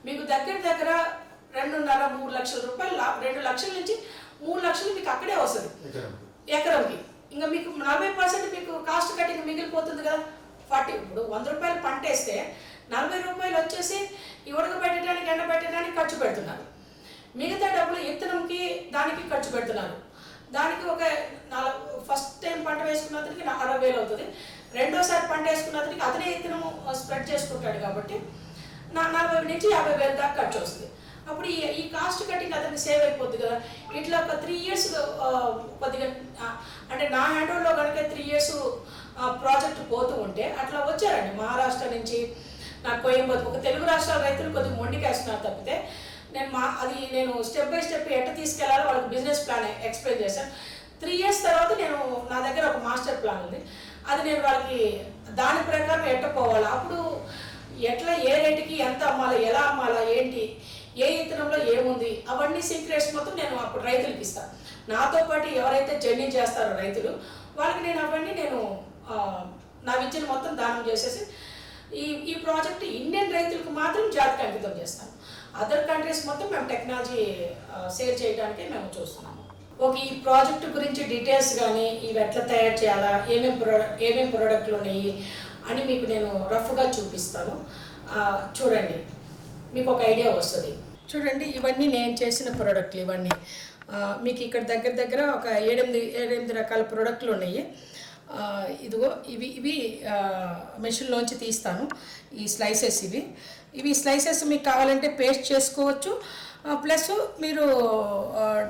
మీకు దగ్గర 2.5-3 లక్షల రూపాయలు 2 లక్షల నుంచి 3 లక్షలు మీకు అక్కడే వస్తుంది ఎకరంకి. ఇంకా మీకు 40% మీకు కాస్ట్ కట్టింగ్ మిగిలిపోతుంది కదా. 40 ఇప్పుడు 100 రూపాయలు పంట వేస్తే 40 రూపాయలు వచ్చేసి ఈ ఉడకబెట్టడానికి ఎండబెట్టడానికి ఖర్చు పెడుతున్నారు. మిగతా డబ్బులు ఇత్తనంకి దానికి ఖర్చు పెడుతున్నారు. దానికి ఒక ఫస్ట్ టైం పంట వేసుకున్న అతనికి 60,000 అవుతుంది. రెండోసారి పంట వేసుకున్న అతనికి అతనే ఇత్తనము స్ప్రెడ్ చేసుకుంటాడు కాబట్టి 40,000 నుంచి 50,000 దాకా ఖర్చు వస్తుంది. అప్పుడు ఈ కాస్ట్ కటింగ్ అతనికి సేవ్ అయిపోద్ది కదా. ఇట్లా ఒక 3 ఇయర్స్ కొద్దిగా అంటే నా హ్యాండ్లో కనుక 3 ఇయర్స్ ప్రాజెక్ట్ పోతూ ఉంటే అట్లా వచ్చారండి మహారాష్ట్ర నుంచి నాకు కోయంబత్తూరు. ఒక తెలుగు రాష్ట్రాల రైతులు కొద్దిగా మొండికేస్తున్నారు తప్పితే నేను స్టెప్ బై స్టెప్ ఎట్లా తీసుకెళ్లాలో వాళ్ళకి బిజినెస్ ప్లాన్ ఎక్స్ప్లెయిన్ చేశాను. 3 ఇయర్స్ తర్వాత నా దగ్గర ఒక మాస్టర్ ప్లాన్ ఉంది. అది నేను వాళ్ళకి దాని ప్రకారం ఎట్ట పోవాలి, అప్పుడు ఎట్లా ఏ రేటుకి ఎంత అమ్మాలా, ఎలా అమ్మాలా, ఏంటి, ఏ ఇత్తనంలో ఏముంది, అవన్నీ సీక్రెట్స్ మొత్తం నేను అప్పుడు రైతులకి ఇస్తాను. నాతో పాటు ఎవరైతే జర్నీ చేస్తారో రైతులు వాళ్ళకి నేను అవన్నీ నా విద్యను మొత్తం దానం చేసేసి ఈ ప్రాజెక్ట్ ఇండియన్ రైతులకు మాత్రం జాతికి అంకితం చేస్తాను. అదర్ కంట్రీస్ మొత్తం మేము టెక్నాలజీ షేర్ చేయడానికి మేము చూస్తున్నాము. ఈ ప్రాజెక్టు గురించి డీటెయిల్స్ కానీ ఇవి ఎట్లా తయారు చేయాలా, ఏమేమి ప్రోడక్ట్లు ఉన్నాయి అని మీకు నేను రఫ్గా చూపిస్తాను. చూడండి, మీకు ఒక ఐడియా వస్తుంది. చూడండి, ఇవన్నీ నేను చేసిన ప్రోడక్ట్లు. ఇవన్నీ మీకు ఇక్కడ దగ్గర ఒక 7-8 రకాల ప్రోడక్ట్లు ఉన్నాయి. ఇదిగో ఇవి మెషిన్లోంచి తీస్తాను. ఈ స్లైసెస్ ఇవి స్లైసెస్ మీకు కావాలంటే పేస్ట్ చేసుకోవచ్చు, ప్లస్ మీరు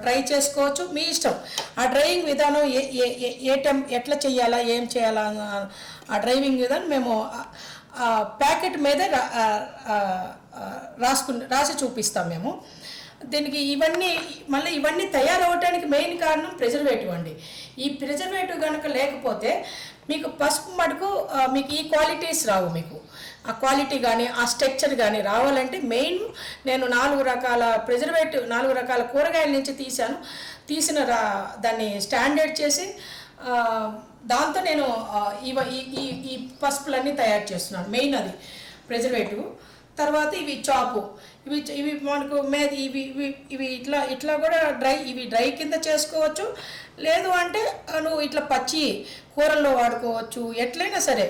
డ్రై చేసుకోవచ్చు, మీ ఇష్టం. ఆ డ్రైవింగ్ విధానం ఎట్లా చేయాలా, ఏం చేయాలా, ఆ డ్రైవింగ్ విధానం మేము ప్యాకెట్ మీద రాసి చూపిస్తాం మేము. దీనికి ఇవన్నీ తయారవడానికి మెయిన్ కారణం ప్రిజర్వేటివ్ అండి. ఈ ప్రిజర్వేటివ్ కనుక లేకపోతే మీకు పసుపు మటుకు మీకు ఈ క్వాలిటీస్ రావు. మీకు ఆ క్వాలిటీ కానీ ఆ స్ట్రక్చర్ కానీ రావాలంటే మెయిన్ నేను 4 రకాల ప్రిజర్వేటివ్ 4 రకాల కూరగాయల నుంచి తీసిన దాన్ని స్టాండర్డ్ చేసి దాంతో నేను ఈ పసుపులన్నీ తయారు చేస్తున్నాను. మెయిన్ అది ప్రిజర్వేటివ్. తర్వాత ఇవి చాపు, ఇవి మనకు ఇవి ఇట్లా కూడా డ్రై కింద చేసుకోవచ్చు. లేదు అంటే నువ్వు ఇట్లా పచ్చి కూరల్లో వాడుకోవచ్చు. ఎట్లయినా సరే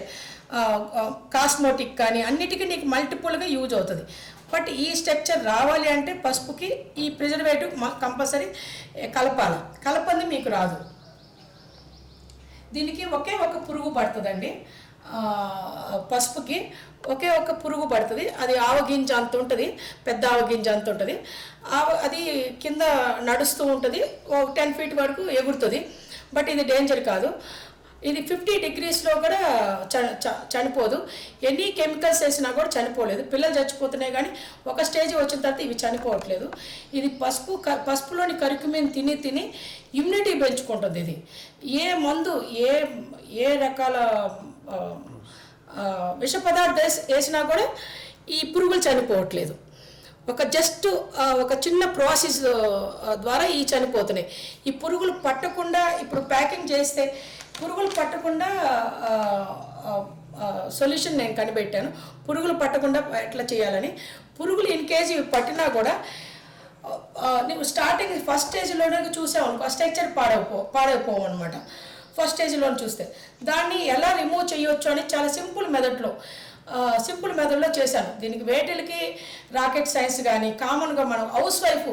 కాస్మోటిక్ కానీ అన్నిటికీ నీకు మల్టిపుల్గా యూజ్ అవుతుంది. బట్ ఈ స్ట్రక్చర్ రావాలి అంటే పసుపుకి ఈ ప్రిజర్వేటివ్ కంపల్సరీ కలపంది మీకు రాదు. దీనికి ఒకే ఒక పురుగు పడుతుందండి. పసుపుకి ఒకే ఒక పురుగు పడుతుంది. అది ఆవగింజ అంత ఉంటుంది, పెద్ద ఆవగింజ అంత ఉంటుంది. అది కింద నడుస్తూ ఉంటుంది, 10 feet వరకు ఎగురుతుంది. బట్ ఇది డేంజర్ కాదు. ఇది 50 degreesలో కూడా చనిపోదు. ఎన్ని కెమికల్స్ వేసినా కూడా చనిపోలేదు. పిల్లలు చచ్చిపోతున్నాయి కానీ ఒక స్టేజ్ వచ్చిన తర్వాత ఇవి చనిపోవట్లేదు. ఇది పసుపులోని కరికుమిన్ తిని ఇమ్యూనిటీ పెంచుకుంటుంది. ఇది ఏ మందు ఏ రకాల విష పదార్థం వేసినా కూడా ఈ పురుగులు చనిపోవట్లేదు. ఒక చిన్న ప్రాసెస్ ద్వారా ఈ చనిపోతున్నాయి. ఈ పురుగులు పట్టకుండా ఇప్పుడు ప్యాకింగ్ చేస్తే పురుగులు పట్టకుండా సొల్యూషన్ నేను కనిపెట్టాను. పురుగులు పట్టకుండా ఎట్లా చేయాలని. పురుగులు ఇన్ కేజీ పట్టినా కూడా నువ్వు స్టార్టింగ్ ఫస్ట్ స్టేజ్లోనే చూసావు అనుకో, స్ట్రక్చర్ పాడైపోవు అనమాట. ఫస్ట్ స్టేజ్లో చూస్తే దాన్ని ఎలా రిమూవ్ చేయొచ్చు అని చాలా సింపుల్ మెథడ్లో చేశాను. దీనికి వేటిలకి రాకెట్ సైన్స్ కానీ కామన్గా మనం హౌస్ వైఫ్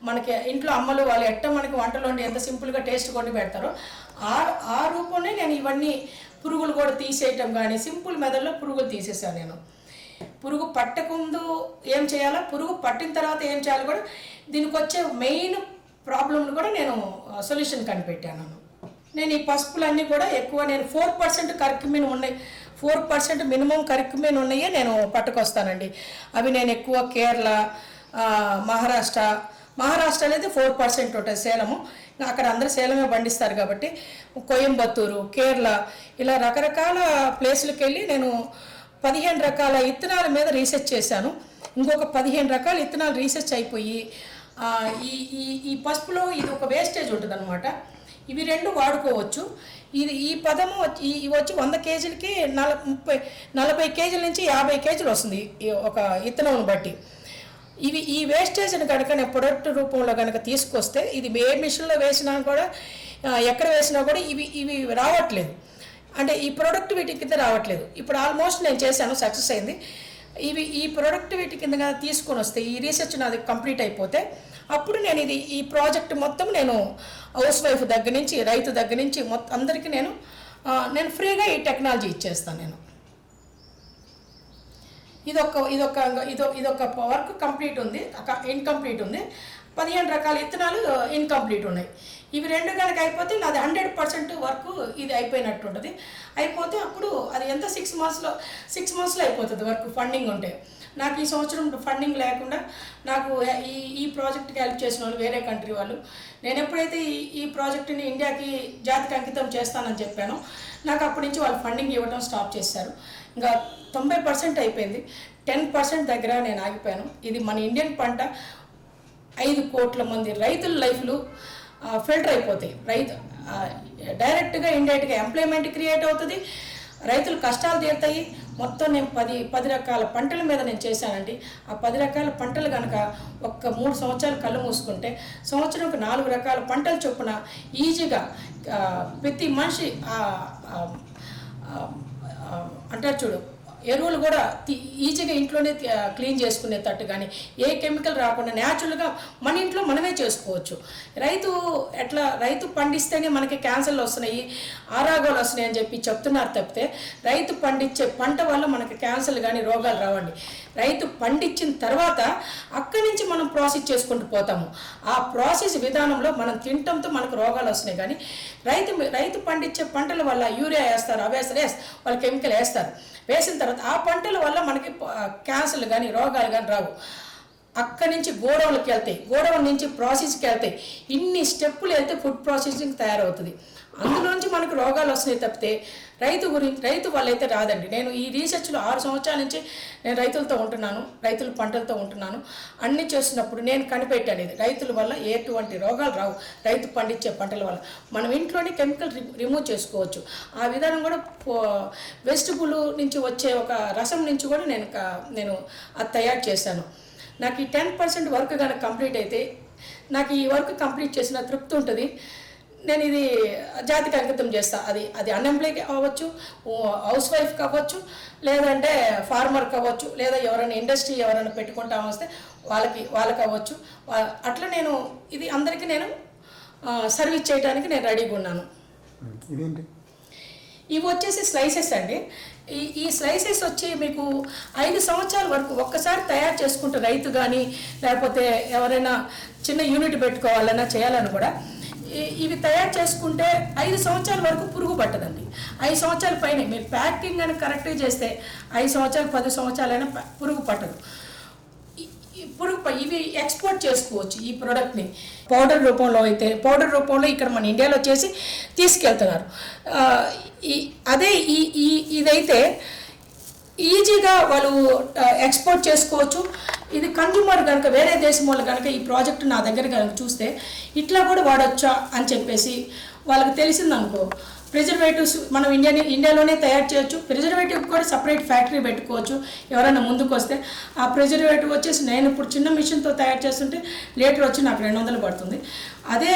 మనకి ఇంట్లో అమ్మలు వాళ్ళు మనకి వంటలు వండి ఎంత సింపుల్గా టేస్ట్ కొట్టి పెడతారో ఆ రూపంలో నేను ఇవన్నీ పురుగులు కూడా తీసేయటం కానీ సింపుల్ మెథడ్లో పురుగులు తీసేసాను నేను. పురుగు పట్టకుందు ఏం చేయాలో, పురుగు పట్టిన తర్వాత ఏం చేయాలో కూడా దీనికి వచ్చే మెయిన్ ప్రాబ్లంను కూడా నేను సొల్యూషన్ కనిపెట్టాను. నేను ఈ పసుపులన్నీ కూడా ఎక్కువ నేను 4% కర్క్యూమిన్ ఉన్నాయి, 4% మినిమం కర్క్యూమిన్ ఉన్నాయే నేను పట్టుకొస్తానండి. అవి నేను ఎక్కువ కేరళ, మహారాష్ట్ర అనేది 4% ఉంటుంది. సేలము అక్కడ అందరూ సేలమే పండిస్తారు కాబట్టి కోయంబత్తూరు, కేరళ ఇలా రకరకాల ప్లేసులకు వెళ్ళి నేను 15 రకాల ఇత్తనాల మీద రీసెర్చ్ చేశాను. ఇంకొక 15 రకాల ఇత్తనాలు రీసెర్చ్ అయిపోయి ఈ పసుపులో ఇది ఒక వేస్టేజ్ ఉంటుంది అనమాట. ఇవి 2 వాడుకోవచ్చు. ఈ పదము ఇవి వచ్చి 100 kgలకి 40 kg నుంచి 50 kg వస్తుంది ఒక ఇత్తనం బట్టి. ఈ వేస్టేజ్ని కనుక నేను ప్రొడక్ట్ రూపంలో కనుక తీసుకొస్తే ఇది ఏ మిషన్లో వేసినా కూడా ఎక్కడ వేసినా కూడా ఇవి రావట్లేదు. అంటే ఈ ప్రొడక్టివిటీ కింద రావట్లేదు. ఇప్పుడు ఆల్మోస్ట్ నేను చేశాను, సక్సెస్ అయింది. ఈ ప్రొడక్టివిటీ కింద తీసుకొని వస్తే ఈ రీసెర్చ్ నాది కంప్లీట్ అయిపోతే అప్పుడు నేను ఈ ప్రాజెక్ట్ మొత్తం నేను హౌస్ వైఫ్ దగ్గర నుంచి రైతు దగ్గర నుంచి మొత్తం అందరికీ నేను ఫ్రీగా ఈ టెక్నాలజీ ఇచ్చేస్తాను. నేను ఇదొక వర్క్ కంప్లీట్ ఉంది, ఇన్కంప్లీట్ ఉంది. 15 రకాల ఇత్తనాలు ఇన్కంప్లీట్ ఉన్నాయి. ఇవి 2 కనుక అయిపోతే నాది 100% వర్క్ ఇది అయిపోయినట్టు ఉంటుంది. అయిపోతే అప్పుడు అది ఎంత 6 monthsలో అయిపోతుంది వర్క్ ఫండింగ్ ఉంటే. నాకు ఈ సంవత్సరం ఫండింగ్ లేకుండా నాకు ఈ ప్రాజెక్ట్కి హెల్ప్ చేసిన వాళ్ళు వేరే కంట్రీ వాళ్ళు. నేను ఎప్పుడైతే ఈ ప్రాజెక్టుని ఇండియాకి జాతికి అంకితం చేస్తానని చెప్పానో నాకు అప్పటి నుంచి వాళ్ళు ఫండింగ్ ఇవ్వడం స్టాప్ చేశారు. ఇంకా 90% అయిపోయింది. 10% దగ్గర నేను ఆగిపోయాను. ఇది మన ఇండియన్ పంట. 5 కోట్ల మంది రైతుల లైఫ్లు ఫిల్టర్ అయిపోతాయి. డైరెక్ట్గా ఇండైరెక్ట్గా ఎంప్లాయ్మెంట్ క్రియేట్ అవుతుంది, రైతులు కష్టాలు తీరుతాయి. మొత్తం నేను 10 రకాల పంటల మీద నేను చేశానండి. ఆ 10 రకాల పంటలు కనుక ఒక్క 3 సంవత్సరాలు కళ్ళు మూసుకుంటే సంవత్సరంకి 4 రకాల పంటలు చొప్పున ఈజీగా ప్రతి మనిషి అంటారు చూడు, ఎరువులు కూడా ఈజీగా ఇంట్లోనే క్లీన్ చేసుకునేటట్టు కానీ ఏ కెమికల్ రాకుండా న్యాచురల్గా మన ఇంట్లో మనమే చేసుకోవచ్చు. రైతు పండిస్తేనే మనకి క్యాన్సర్లు వస్తున్నాయి, ఆరోగ్యాలు వస్తున్నాయి అని చెప్పి చెప్తున్నారు తప్పితే రైతు పండించే పంట వల్ల మనకి క్యాన్సర్లు కానీ రోగాలు రావండి. రైతు పండించిన తర్వాత అక్కడి నుంచి మనం ప్రాసెస్ చేసుకుంటూ పోతాము. ఆ ప్రాసెస్ విధానంలో మనం తినటంతో మనకు రోగాలు వస్తున్నాయి. కానీ రైతు పండించే పంటల వల్ల యూరియా వేస్తారు, వాళ్ళు కెమికల్ వేస్తారు. వేసిన తర్వాత ఆ పంటల వల్ల మనకి క్యాన్సర్లు కానీ రోగాలు కానీ రావు. అక్కడి నుంచి గోడౌన్కి వెళ్తాయి, గోడౌన్ నుంచి ప్రాసెస్కి వెళ్తాయి. ఇన్ని స్టెప్పులు వెళ్తే ఫుడ్ ప్రాసెసింగ్ తయారవుతుంది. అందులోంచి మనకు రోగాలు వస్తున్నాయి తప్పితే రైతు వల్ల అయితే రాదండి. నేను ఈ రీసెర్చ్లో 6 సంవత్సరాల నుంచి నేను రైతులతో ఉంటున్నాను, రైతుల పంటలతో ఉంటున్నాను. అన్నీ చేస్తున్నప్పుడు నేను కనిపెట్టాను ఇది రైతుల వల్ల ఎటువంటి రోగాలు రావు. రైతు పండించే పంటల వల్ల మనం ఇంట్లోనే కెమికల్ రిమూవ్ చేసుకోవచ్చు. ఆ విధానం కూడా వెజిటబుల్ నుంచి వచ్చే ఒక రసం నుంచి కూడా నేను అది తయారు చేశాను. నాకు ఈ 10% వర్క్ కనుక కంప్లీట్ అయితే నాకు ఈ వర్క్ కంప్లీట్ చేసిన తృప్తి ఉంటుంది. నేను ఇది జాతికి అంకితం చేస్తా. అది అన్ఎంప్లాయ్ అవ్వచ్చు, హౌస్ వైఫ్ కావచ్చు, లేదంటే ఫార్మర్ కావచ్చు, లేదా ఎవరైనా ఇండస్ట్రీ ఎవరైనా పెట్టుకుంటా వస్తే వాళ్ళకి అవ్వచ్చు. అట్లా నేను ఇది అందరికీ నేను సర్వీస్ చేయడానికి నేను రెడీగా ఉన్నాను. ఇదేంటి? ఇవి వచ్చేసి స్లైసెస్ అండి. ఈ స్లైసెస్ వచ్చి మీకు 5 సంవత్సరాల వరకు ఒక్కసారి తయారు చేసుకుంటే రైతు కానీ లేకపోతే ఎవరైనా చిన్న యూనిట్ పెట్టుకోవాలన్నా చేయాలని కూడా ఇవి తయారు చేసుకుంటే 5 సంవత్సరాల వరకు పురుగు పట్టదండి. 5 సంవత్సరాల పైన మీరు ప్యాకింగ్ అని కరెక్ట్గా చేస్తే 5 సంవత్సరాలు 10 సంవత్సరాలైనా పురుగు పట్టదు. ఇవి ఎక్స్పోర్ట్ చేసుకోవచ్చు. ఈ ప్రోడక్ట్ని పౌడర్ రూపంలో అయితే పౌడర్ రూపంలో ఇక్కడ మన ఇండియాలో చేసి తీసుకెళ్తున్నారు. అదే ఇదైతే ఈజీగా వాళ్ళు ఎక్స్పోర్ట్ చేసుకోవచ్చు. ఇది కన్జ్యూమర్ కనుక వేరే దేశం వాళ్ళు కనుక ఈ ప్రాజెక్ట్ నా దగ్గర కనుక చూస్తే ఇట్లా కూడా వాడొచ్చా అని చెప్పేసి వాళ్ళకి తెలిసిందనుకో, ప్రిజర్వేటివ్స్ మనం ఇండియాలోనే తయారు చేయొచ్చు. ప్రిజర్వేటివ్ కూడా సపరేట్ ఫ్యాక్టరీ పెట్టుకోవచ్చు. ఎవరైనా ముందుకు వస్తే ఆ ప్రిజర్వేటివ్ వచ్చేసి నేను ఇప్పుడు చిన్న మిషన్తో తయారు చేస్తుంటే లీటర్ వచ్చి నాకు 200 పడుతుంది. అదే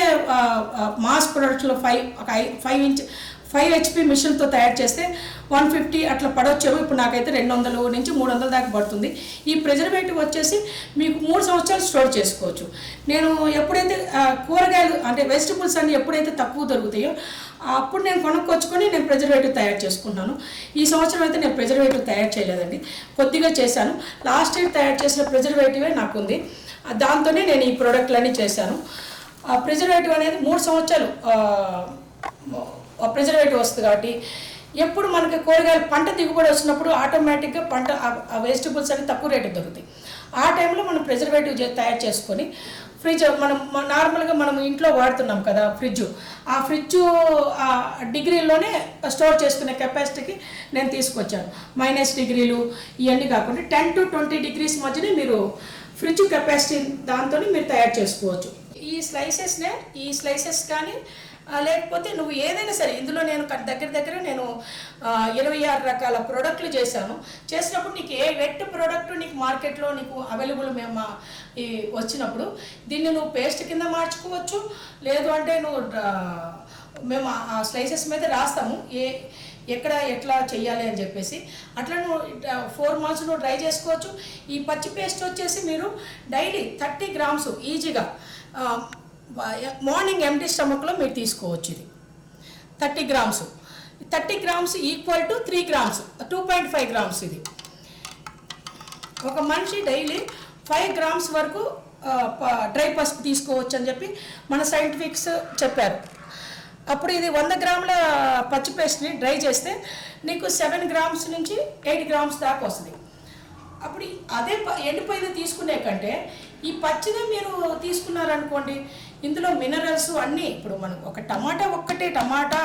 మాస్ ప్రొడక్ట్లో 5 HP మిషన్తో తయారు చేస్తే 150 అట్లా పడవచ్చేమో. ఇప్పుడు నాకైతే 200 నుంచి 300 దాకా పడుతుంది. ఈ ప్రిజర్వేటివ్ వచ్చేసి మీకు 3 సంవత్సరాలు స్టోర్ చేసుకోవచ్చు. నేను ఎప్పుడైతే కూరగాయలు అంటే వెజిటబుల్స్ అన్ని ఎప్పుడైతే తక్కువ దొరుకుతాయో అప్పుడు నేను కొనుక్కొచ్చుకొని నేను ప్రిజర్వేటివ్ తయారు చేసుకున్నాను. ఈ సంవత్సరం అయితే నేను ప్రిజర్వేటివ్ తయారు చేయలేదండి, కొద్దిగా చేశాను. లాస్ట్ ఇయర్ తయారు చేసిన ప్రిజర్వేటివే నాకు ఉంది. దాంతోనే నేను ఈ ప్రోడక్ట్లన్నీ చేశాను. ఆ ప్రిజర్వేటివ్ అనేది 3 సంవత్సరాలు ప్రిజర్వేటివ్ వస్తుంది కాబట్టి ఎప్పుడు మనకి కూరగాయలు పంట దిగుబడి వచ్చినప్పుడు ఆటోమేటిక్గా పంట వెజిటబుల్స్ అన్ని తక్కువ రేటుకి దొరుకుతాయి. ఆ టైంలో మనం ప్రిజర్వేటివ్ తయారు చేసుకొని ఫ్రిడ్జ్ మనం నార్మల్గా మనం ఇంట్లో వాడుతున్నాం కదా ఫ్రిడ్జ్, ఆ ఫ్రిడ్జ్ డిగ్రీలోనే స్టోర్ చేసుకునే కెపాసిటీకి నేను తీసుకొచ్చాను. -డిగ్రీలు ఇవన్నీ కాకుండా 10 to 20 degrees మధ్యనే మీరు ఫ్రిడ్జ్ కెపాసిటీ దాంతో మీరు తయారు చేసుకోవచ్చు. ఈ స్లైసెస్ కానీ లేకపోతే నువ్వు ఏదైనా సరే ఇందులో నేను దగ్గర నేను 26 రకాల ప్రోడక్ట్లు చేసినప్పుడు నీకు ఏ వెట్ ప్రోడక్ట్ నీకు మార్కెట్లో నీకు అవైలబుల్ మేము వచ్చినప్పుడు దీన్ని నువ్వు పేస్ట్ కింద మార్చుకోవచ్చు. లేదు అంటే మేము ఆ స్లైసెస్ మీద రాస్తాము ఎక్కడ ఎట్లా చెయ్యాలి అని చెప్పేసి. అట్లా నువ్వు 4 months నువ్వు ట్రై చేసుకోవచ్చు. ఈ పచ్చి పేస్ట్ వచ్చేసి మీరు డైలీ 30 grams ఈజీగా మార్నింగ్ ఎంటీ స్టమక్లో మీరు తీసుకోవచ్చు. ఇది 30 grams. 30 grams equal to 3 grams, 2.5 grams. ఇది ఒక మనిషి డైలీ 5 grams వరకు డ్రై పసుపు తీసుకోవచ్చు అని చెప్పి మన సైంటిఫిక్స్ చెప్పారు. అప్పుడు ఇది 100 grams పచ్చి పేస్ట్ని డ్రై చేస్తే నీకు 7 grams నుంచి 8 grams దాకా వస్తుంది. అప్పుడు అదే ఎండిపోయిన తీసుకునే కంటే ఈ పచ్చిదే మీరు తీసుకున్నారనుకోండి, ఇందులో మినరల్స్ అన్నీ ఇప్పుడు మనకు ఒక టమాటా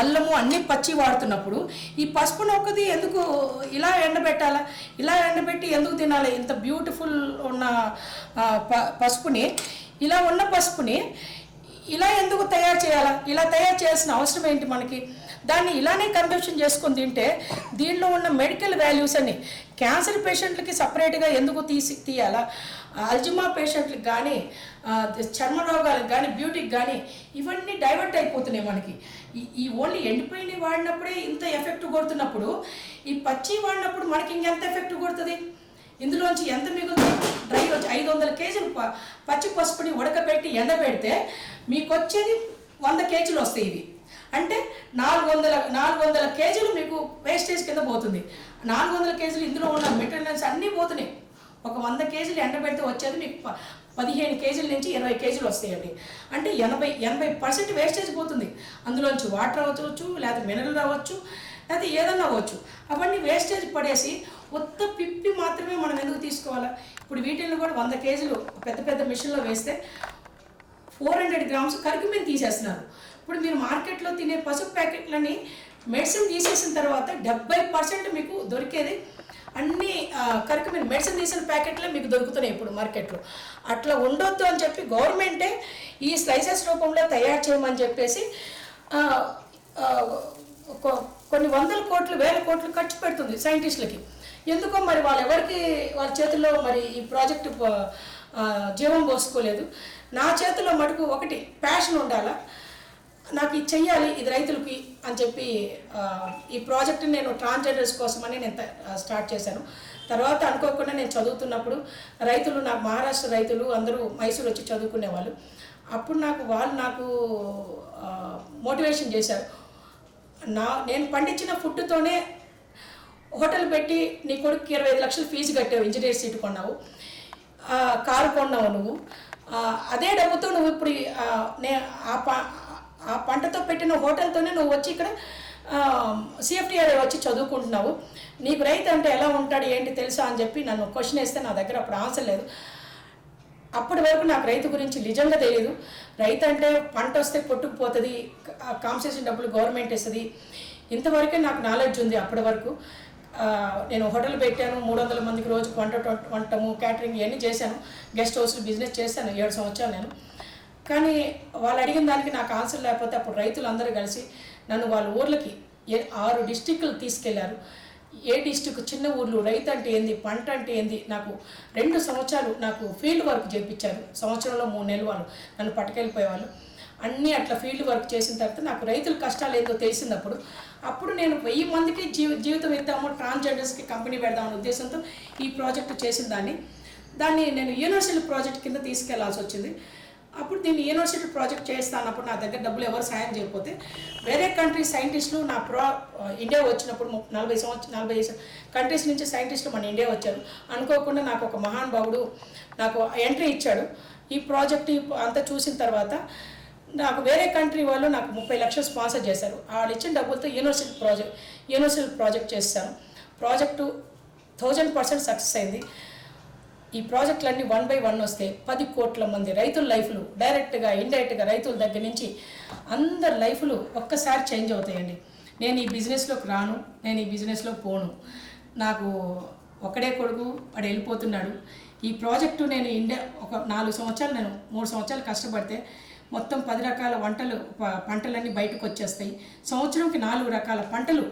అల్లము అన్నీ పచ్చి వాడుతున్నప్పుడు ఈ పసుపును ఒక్కది ఎందుకు ఇలా ఎండబెట్టాలా, ఇలా ఎండబెట్టి ఎందుకు తినాలి? ఇంత బ్యూటిఫుల్ ఉన్న పసుపుని ఇలా ఎందుకు తయారు చేయాలా? ఇలా తయారు చేయాల్సిన అవసరం ఏంటి మనకి? దాన్ని ఇలానే కన్జంప్షన్ చేసుకొని తింటే దీనిలో ఉన్న మెడికల్ వాల్యూస్ అన్ని క్యాన్సర్ పేషెంట్లకి సపరేట్గా ఎందుకు తీయాలా? అల్జిమా పేషెంట్లకు కానీ చర్మ రోగాలకు కానీ బ్యూటీకి కానీ ఇవన్నీ డైవర్ట్ అయిపోతున్నాయి మనకి. ఈ ఓన్లీ ఎండిపోయినవి వాడినప్పుడే ఇంత ఎఫెక్ట్ కొడుతున్నప్పుడు ఈ పచ్చి వాడినప్పుడు మనకి ఇంకెంత ఎఫెక్ట్ కొడుతుంది? ఇందులోంచి ఎంత మిగులుతుంది? డ్రై వచ్చి 500 kgs పచ్చి పసుపుని ఉడకబెట్టి ఎండబెడితే మీకు వచ్చేది 100 kgs వస్తాయి. ఇవి అంటే 400 kgs మీకు వేస్టేజ్ కింద పోతుంది. 400 kgs ఇందులో ఉన్న మెటీరియల్స్ అన్నీ పోతున్నాయి. ఒక 100 kgs ఎండబెడితే వచ్చేది మీకు 15 kgs నుంచి 20 kgs వస్తాయండి. అంటే 80% వేస్టేజ్ పోతుంది. అందులోంచి వాటర్ అవ్వచ్చు, లేదా మినరల్ అవ్వచ్చు, లేకపోతే ఏదన్నా అవ్వచ్చు. అవన్నీ వేస్టేజ్ పడేసి కొత్త పిప్పి మాత్రమే మనం ఎందుకు తీసుకోవాలా? ఇప్పుడు వీటిల్లో కూడా 100 kgs పెద్ద మిషన్లో వేస్తే 400 grams కర్కుమిన్ తీసేస్తున్నారు. ఇప్పుడు మీరు మార్కెట్లో తినే పసుపు ప్యాకెట్లని మెడిసిన్ తీసేసిన తర్వాత 70% మీకు దొరికేది అన్నీ కర్కుమిన్ మెడిసిన్ తీసిన ప్యాకెట్లే మీకు దొరుకుతున్నాయి ఇప్పుడు మార్కెట్లో. అట్లా ఉండొద్దు అని చెప్పి గవర్నమెంటే ఈ స్లైసెస్ రూపంలో తయారు చేయమని చెప్పేసి కొన్ని 100 కోట్లు 1000 కోట్లు ఖర్చు పెడుతుంది సైంటిస్టులకి. ఎందుకో మరి వాళ్ళ చేతుల్లో మరి ఈ ప్రాజెక్టు జీవం పోసుకోలేదు. నా చేతిలో మటుకు ఒకటి ప్యాషన్ ఉండాలా, నాకు ఇది చెయ్యాలి, ఇది రైతులకి అని చెప్పి ఈ ప్రాజెక్ట్ని నేను ట్రాన్స్జెండర్స్ కోసమని నేను స్టార్ట్ చేశాను. తర్వాత అనుకోకుండా నేను చదువుతున్నప్పుడు రైతులు, నాకు మహారాష్ట్ర రైతులు అందరూ మైసూరు వచ్చి చదువుకునేవాళ్ళు. అప్పుడు వాళ్ళు నాకు మోటివేషన్ చేశారు. నేను పండించిన ఫుడ్తోనే హోటల్ పెట్టి నీ కొడుకు 25 లక్షలు ఫీజు కట్టావు, ఇంజనీర్ సీట్ కొన్నావు, కారు కొన్నావు నువ్వు, అదే డబ్బుతో నువ్వు ఇప్పుడు ఆ పంటతో పెట్టిన హోటల్తోనే నువ్వు వచ్చి ఇక్కడ CFTR వచ్చి చదువుకుంటున్నావు, నీకు రైతు అంటే ఎలా ఉంటాడు ఏంటి తెలుసా అని చెప్పి నన్ను క్వశ్చన్ వేస్తే నా దగ్గర అప్పుడు ఆన్సర్ లేదు. అప్పటి వరకు నాకు రైతు గురించి నిజంగా తెలియదు. రైతు అంటే పంట వస్తే కొట్టుకుపోతుంది, కాంపెన్సేషన్ డబ్బులు గవర్నమెంట్ ఇస్తుంది, ఇంతవరకే నాకు నాలెడ్జ్ ఉంది. అప్పటి వరకు నేను హోటల్ పెట్టాను, 300 మందికి రోజు వంటము, క్యాటరింగ్ ఇవన్నీ చేశాను, గెస్ట్ హౌస్లు బిజినెస్ చేశాను 7 సంవత్సరాలు నేను. కానీ వాళ్ళు అడిగిన దానికి నాకు ఆన్సర్ లేకపోతే అప్పుడు రైతులు అందరూ కలిసి నన్ను వాళ్ళ ఊర్లకి 6 డిస్ట్రిక్టులు తీసుకెళ్లారు. ఏ డిస్ట్రిక్ట్ చిన్న ఊర్లు రైతు అంటే ఏంది, పంట అంటే ఏంది, నాకు 2 సంవత్సరాలు నాకు ఫీల్డ్ వర్క్ చేయించారు. సంవత్సరంలో 3 నెలలు వాళ్ళు నన్ను పట్టుకెళ్ళిపోయేవాళ్ళు. అన్నీ అట్లా ఫీల్డ్ వర్క్ చేసిన తర్వాత నాకు రైతుల కష్టాలు ఏందో తెలిసినప్పుడు అప్పుడు నేను 1000 మందికి జీవితం ఇద్దాము, ట్రాన్స్జెండర్స్కి కంపెనీ పెడదామనే ఉద్దేశంతో ఈ ప్రాజెక్టు చేసిన దాన్ని నేను యూనివర్సిటీ ప్రాజెక్ట్ కింద తీసుకెళ్లాల్సి వచ్చింది. అప్పుడు దీన్ని యూనివర్సిటీ ప్రాజెక్ట్ చేస్తానప్పుడు నా దగ్గర డబ్బులు ఎవరు సాయం చేయకపోతే వేరే కంట్రీ సైంటిస్టులు ఇండియా వచ్చినప్పుడు 40 కంట్రీస్ నుంచి సైంటిస్టులు మన ఇండియా వచ్చారు. అనుకోకుండా నాకు ఒక మహానుభావుడు నాకు ఎంట్రీ ఇచ్చాడు. ఈ ప్రాజెక్ట్ అంతా చూసిన తర్వాత నాకు వేరే కంట్రీ వాళ్ళు నాకు 30 లక్షలు స్పాన్సర్ చేశారు. వాళ్ళు ఇచ్చిన డబ్బులతో యూనివర్సిటీ ప్రాజెక్ట్ చేశాను. ప్రాజెక్టు 1000% సక్సెస్ అయింది. ఈ ప్రాజెక్టులన్నీ 1 by 1 వస్తే 10 కోట్ల మంది రైతుల లైఫ్లు డైరెక్ట్గా ఇండైరెక్ట్గా రైతుల దగ్గర నుంచి అందరి లైఫ్లు ఒక్కసారి చేంజ్ అవుతాయండి. నేను ఈ బిజినెస్లోకి రాను, నేను ఈ బిజినెస్లో పోను, నాకు ఒకడే కొడుకు వాడు వెళ్ళిపోతున్నాడు. ఈ ప్రాజెక్టు నేను ఒక 4 సంవత్సరాలు నేను 3 సంవత్సరాలు కష్టపడితే మొత్తం 10 రకాల పంటలన్నీ బయటకు వచ్చేస్తాయి. సంవత్సరంకి 4 రకాల పంటలు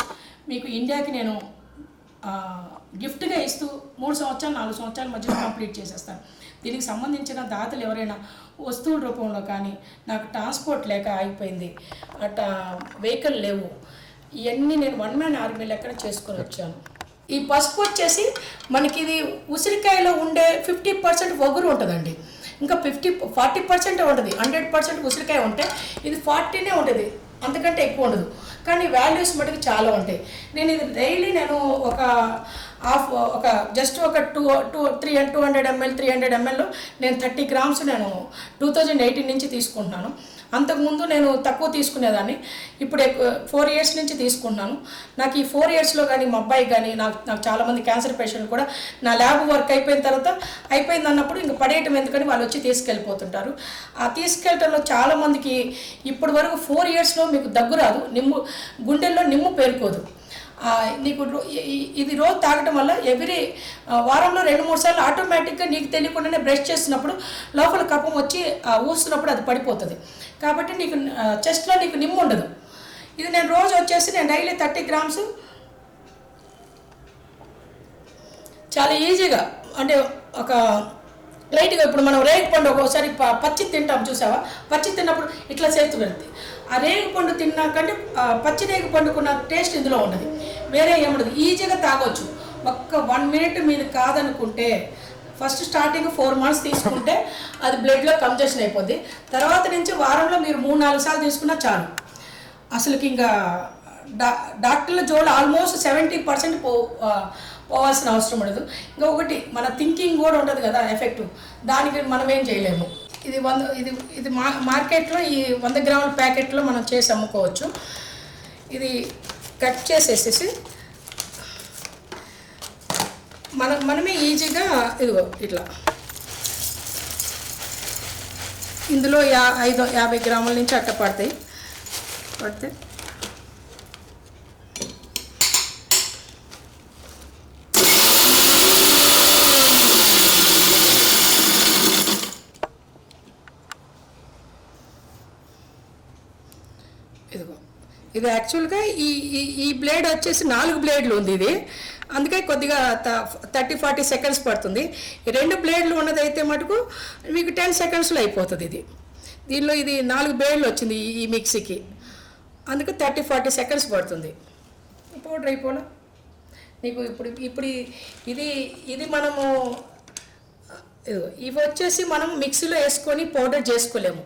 మీకు ఇండియాకి నేను గిఫ్ట్గా ఇస్తూ 3 సంవత్సరాలు 4 సంవత్సరాల మధ్యలో కంప్లీట్ చేసేస్తాను. దీనికి సంబంధించిన దాతలు ఎవరైనా వస్తువుల రూపంలో కానీ, నాకు ట్రాన్స్పోర్ట్ లేక ఆగిపోయింది, వెహికల్ లేవు, ఇవన్నీ నేను 1 man army లెక్కన చేసుకొని వచ్చాను. ఈ పసుపు వచ్చేసి మనకి ఇది ఉసిరికాయలో ఉండే 50% ఒగురు ఉంటుందండి, ఇంకా 40% ఉంటుంది. 100% ఉసిరికాయ ఉంటే ఇది 40నే ఉంటుంది, అంతకంటే ఎక్కువ ఉండదు. కానీ వాల్యూస్ మటుకు చాలా ఉంటాయి. నేను ఇది డైలీ నేను జస్ట్ ఒక 200 ml 300 ml నేను 30 grams నేను 2018 నుంచి తీసుకుంటున్నాను. అంతకుముందు నేను తక్కువ తీసుకునేదాన్ని, ఇప్పుడు 4 years నుంచి తీసుకుంటున్నాను. నాకు ఈ 4 yearsలో కానీ మా అబ్బాయికి కానీ నాకు చాలామంది క్యాన్సర్ పేషెంట్లు కూడా నా ల్యాబ్ వర్క్ అయిపోయిన తర్వాత అయిపోయింది అన్నప్పుడు ఇంక పడేయటం ఎందుకని వాళ్ళు వచ్చి తీసుకెళ్ళిపోతుంటారు. ఆ తీసుకెళ్ళటంలో చాలామందికి ఇప్పటి వరకు 4 yearsలో మీకు దగ్గు రాదు, గుండెల్లో నిమ్ము పేరుకోదు. నీకు ఇది రోజు తాగటం వల్ల వారంలో 2-3 సార్లు ఆటోమేటిక్గా నీకు తెలియకుండానే బ్రష్ చేస్తున్నప్పుడు లోపల కఫం వచ్చి ఊస్తున్నప్పుడు అది పడిపోతుంది. కాబట్టి నీకు చెస్ట్లో నీకు నిమ్ము ఉండదు. ఇది నేను రోజు వచ్చేసి నేను డైలీ 30 grams చాలా ఈజీగా, అంటే ఒక లైట్గా, ఇప్పుడు మనం రేగిపండు ఒక్కోసారి పచ్చి తింటాం చూసావా, పచ్చి తిన్నప్పుడు ఇట్లా చేస్తూ వెళ్తుంది. ఆ రేగిపండు తిన్నాకంటే పచ్చి రేగిపండుకున్న టేస్ట్ ఇందులో ఉండదు, వేరే ఏముండదు, ఈజీగా తాగొచ్చు. ఒక్క 1 minute మీరు కాదనుకుంటే ఫస్ట్ స్టార్టింగ్ 4 months తీసుకుంటే అది బ్లడ్లో కంజెషన్ అయిపోద్ది. తర్వాత నుంచి వారంలో మీరు 3-4 సార్లు తీసుకున్నా చాలు. అసలుకి ఇంకా డాక్టర్ల జోడు ఆల్మోస్ట్ 70% పోవాల్సిన అవసరం ఉండదు. ఇంకా ఒకటి మన థింకింగ్ కూడా ఉంటుంది కదా ఎఫెక్టివ్, దానికి మనం ఏం చేయలేము. ఇది మార్కెట్లో ఈ 100 గ్రాముల ప్యాకెట్లో మనం చేసి అమ్ముకోవచ్చు. ఇది కట్ చేసేసేసి మనమే ఈజీగా ఇదిగో ఇట్లా ఇందులో 50 గ్రాముల నుంచి అట్ట పడతాయి. పడితే ఇదిగో ఇది యాక్చువల్గా ఈ బ్లేడ్ వచ్చేసి 4 బ్లేడ్లు ఉంది ఇది, అందుకే కొద్దిగా 30-40 seconds పడుతుంది. ఈ 2 బ్లేడ్లు ఉన్నదైతే మటుకు మీకు 10 secondsలో అయిపోతుంది. ఇది దీనిలో ఇది 4 బేళ్ళు వచ్చింది ఈ మిక్సీకి, అందుకు 30-40 సెకండ్స్ పడుతుంది. పౌడర్ అయిపోలా నీకు. ఇప్పుడు ఇది మనము ఇవి వచ్చేసి మనం మిక్సీలో వేసుకొని పౌడర్ చేసుకోలేము,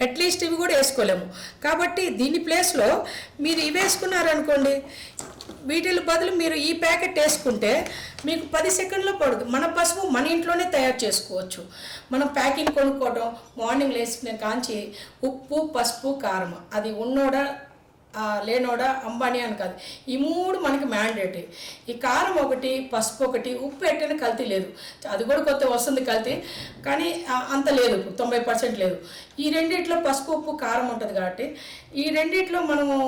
అట్లీస్ట్ ఇవి కూడా వేసుకోలేము. కాబట్టి దీని ప్లేస్లో మీరు ఇవి వేసుకున్నారనుకోండి, వీటిల బదులు మీరు ఈ ప్యాకెట్ వేసుకుంటే మీకు 10 సెకండ్లో పడదు. మన పసుపు మన ఇంట్లోనే తయారు చేసుకోవచ్చు. మనం ప్యాకింగ్ కొనుక్కోవడం, మార్నింగ్ లేసుకునే కాంచి ఉప్పు, పసుపు, కారం, అది ఉన్నోడా లేనోడా అంబానీ అని కాదు, ఈ 3 మనకి మ్యాండేటరీ. ఈ కారం ఒకటి, పసుపు ఒకటి, ఉప్పు ఎట్టని కల్తీ లేదు. అది కూడా కొత్త వస్తుంది కల్తీ, కానీ అంత లేదు, 90% లేదు. ఈ రెండిట్లో పసుపు, ఉప్పు, కారం ఉంటుంది కాబట్టి ఈ రెండిట్లో మనము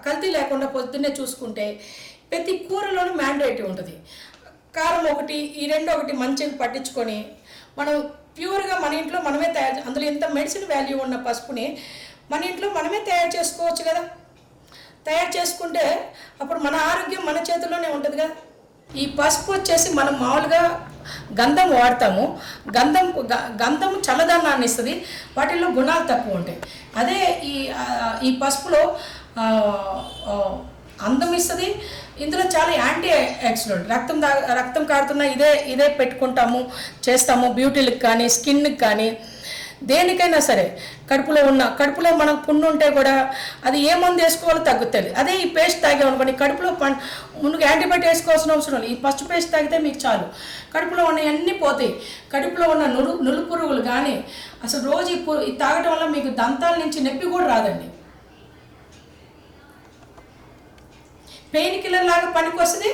కల్తీ లేకుండా పొద్దున్నే చూసుకుంటే ప్రతి కూరలోనూ మ్యాండేటరీ ఉంటుంది. కారం ఒకటి, ఈ రెండు ఒకటి మంచిగా పట్టించుకొని మనం ప్యూర్గా మన ఇంట్లో మనమే తయారు, అందులో ఇంత మెడిసిన్ వాల్యూ ఉన్న పసుపుని మన ఇంట్లో మనమే తయారు చేసుకోవచ్చు కదా. తయారు చేసుకుంటే అప్పుడు మన ఆరోగ్యం మన చేతుల్లోనే ఉంటుంది కదా. ఈ పసుపు వచ్చేసి మనం మామూలుగా గంధం వాడతాము. గంధం చల్లదనాన్ని ఇస్తుంది, వాటిల్లో గుణాలు తక్కువ ఉంటాయి. అదే ఈ పసుపులో అందం ఇస్తుంది. ఇందులో చాలా యాంటీ ఆక్సిడెంట్, రక్తం కారుతున్న ఇదే పెట్టుకుంటాము, చేస్తాము. బ్యూటీలకు కానీ, స్కిన్కి కానీ, దేనికైనా సరే. కడుపులో మనకు పుండు ఉంటే కూడా అది ఏ మందు వేసుకోవాలో తగ్గుతుంది. అదే ఈ పేస్ట్ తాగామనుకోండి, కడుపులో ముందుకు యాంటీబయాటిక్ వేసుకోవాల్సిన అవసరం లేదు. ఈ పసుపు పేస్ట్ తాగితే మీకు చాలు, కడుపులో ఉన్నవన్నీ పోతాయి. కడుపులో ఉన్న నులు పురుగులు కానీ, అసలు రోజు ఇది తాగటం వల్ల మీకు దంతాల నుంచి నొప్పి కూడా రాదండి. పెయిన్ కిల్లర్ లాగా పనికి వస్తుంది.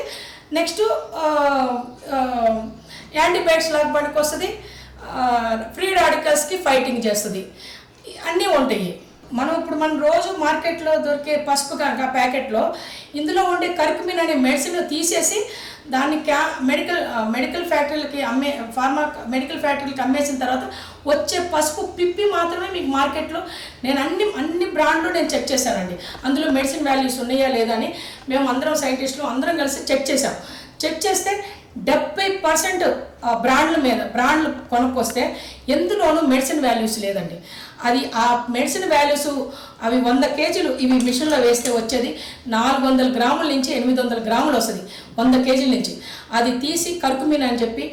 నెక్స్ట్ యాంటీబయాటిక్స్ లాగా పనికి వస్తుంది. ఫ్రీ రాడికల్స్కి ఫైటింగ్ చేస్తుంది. అన్నీ ఉంటాయి. మనం రోజు మార్కెట్లో దొరికే పసుపు కనుక ప్యాకెట్లో ఇందులో ఉండే కర్కుమిన్ అనే మెడిసిన్ తీసేసి దాన్ని మెడికల్ ఫ్యాక్టరీలకి మెడికల్ ఫ్యాక్టరీలకి అమ్మేసిన తర్వాత వచ్చే పసుపు పిప్పి మాత్రమే మీకు మార్కెట్లో. నేను అన్ని బ్రాండ్లు నేను చెక్ చేశానండి, అందులో మెడిసిన్ వాల్యూస్ ఉన్నాయా లేదా అని. మేము అందరం సైంటిస్టులు అందరం కలిసి చెక్ చేసాం. చెక్ చేస్తే 70% బ్రాండ్లు కొనుక్కొస్తే ఎందులోనూ మెడిసిన్ వాల్యూస్ లేదండి. అది ఆ మెడిసిన్ వాల్యూస్ అవి 100 కేజీలు ఇవి మిషన్లో వేస్తే వచ్చేది 400 గ్రాముల నుంచి 800 గ్రాములు వస్తుంది 100 కేజీల నుంచి. అది తీసి కర్కుమిన్ అని చెప్పి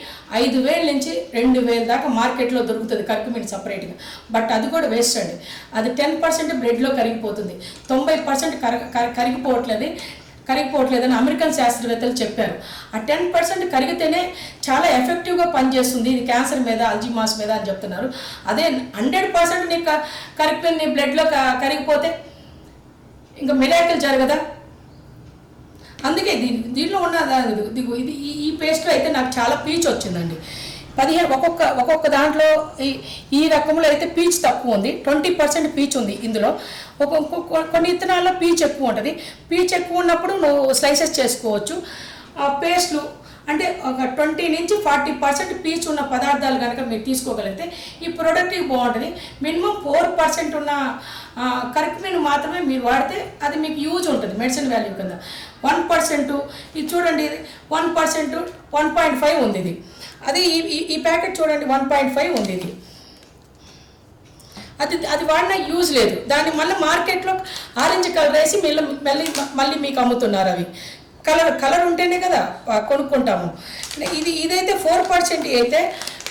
5,000 నుంచి 2,000 దాకా మార్కెట్లో దొరుకుతుంది కర్కుమిన్ సపరేట్గా. బట్ అది కూడా వేస్ట్ అండి. అది 10% బ్లడ్లో కరిగిపోతుంది, 90% కరిగిపోవట్లేదని అమెరికన్ శాస్త్రవేత్తలు చెప్పారు. ఆ 10% కరిగితేనే చాలా ఎఫెక్టివ్గా పనిచేస్తుంది ఇది క్యాన్సర్ మీద, అల్జీమర్స్ మీద అని చెప్తున్నారు. అదే 100% నీకు కరిగిపోయి నీ బ్లడ్లో కరిగిపోతే ఇంకా మిరాకిల్ జరగదా. అందుకే దీనిలో ఉన్న ఇది ఈ పేస్ట్లో అయితే నాకు చాలా పీచు వచ్చిందండి. 15 ఒక్కొక్క దాంట్లో ఈ రకంలో అయితే పీచు తక్కువ ఉంది, 20% పీచు ఉంది ఇందులో. కొన్ని విత్తనాల్లో పీచు ఎక్కువ ఉంటుంది. పీచు ఎక్కువ ఉన్నప్పుడు నువ్వు స్లైసెస్ చేసుకోవచ్చు. పేస్ట్లు అంటే ఒక 20 నుంచి 40% పీచు ఉన్న పదార్థాలు కనుక మీరు తీసుకోగలిగితే ఈ ప్రోడక్ట్ బాగుంటుంది. మినిమం 4% ఉన్న కర్కుమిన్ మాత్రమే మీరు వాడితే అది మీకు యూజ్ ఉంటుంది మెడిసిన్ వాల్యూ కింద. 1% ఇది చూడండి, ఇది 1%, 1.5 ఉంది ఇది. అదే ఈ ప్యాకెట్ చూడండి 1.5 ఉంది ఇది. అది వాడినా యూజ్ లేదు. దాన్ని మళ్ళీ మార్కెట్లో ఆరెంజ్ కలర్ వేసి మళ్ళీ మీకు అమ్ముతున్నారు. అవి కలర్ ఉంటేనే కదా కొనుక్కుంటాము. ఇదైతే 4% అయితే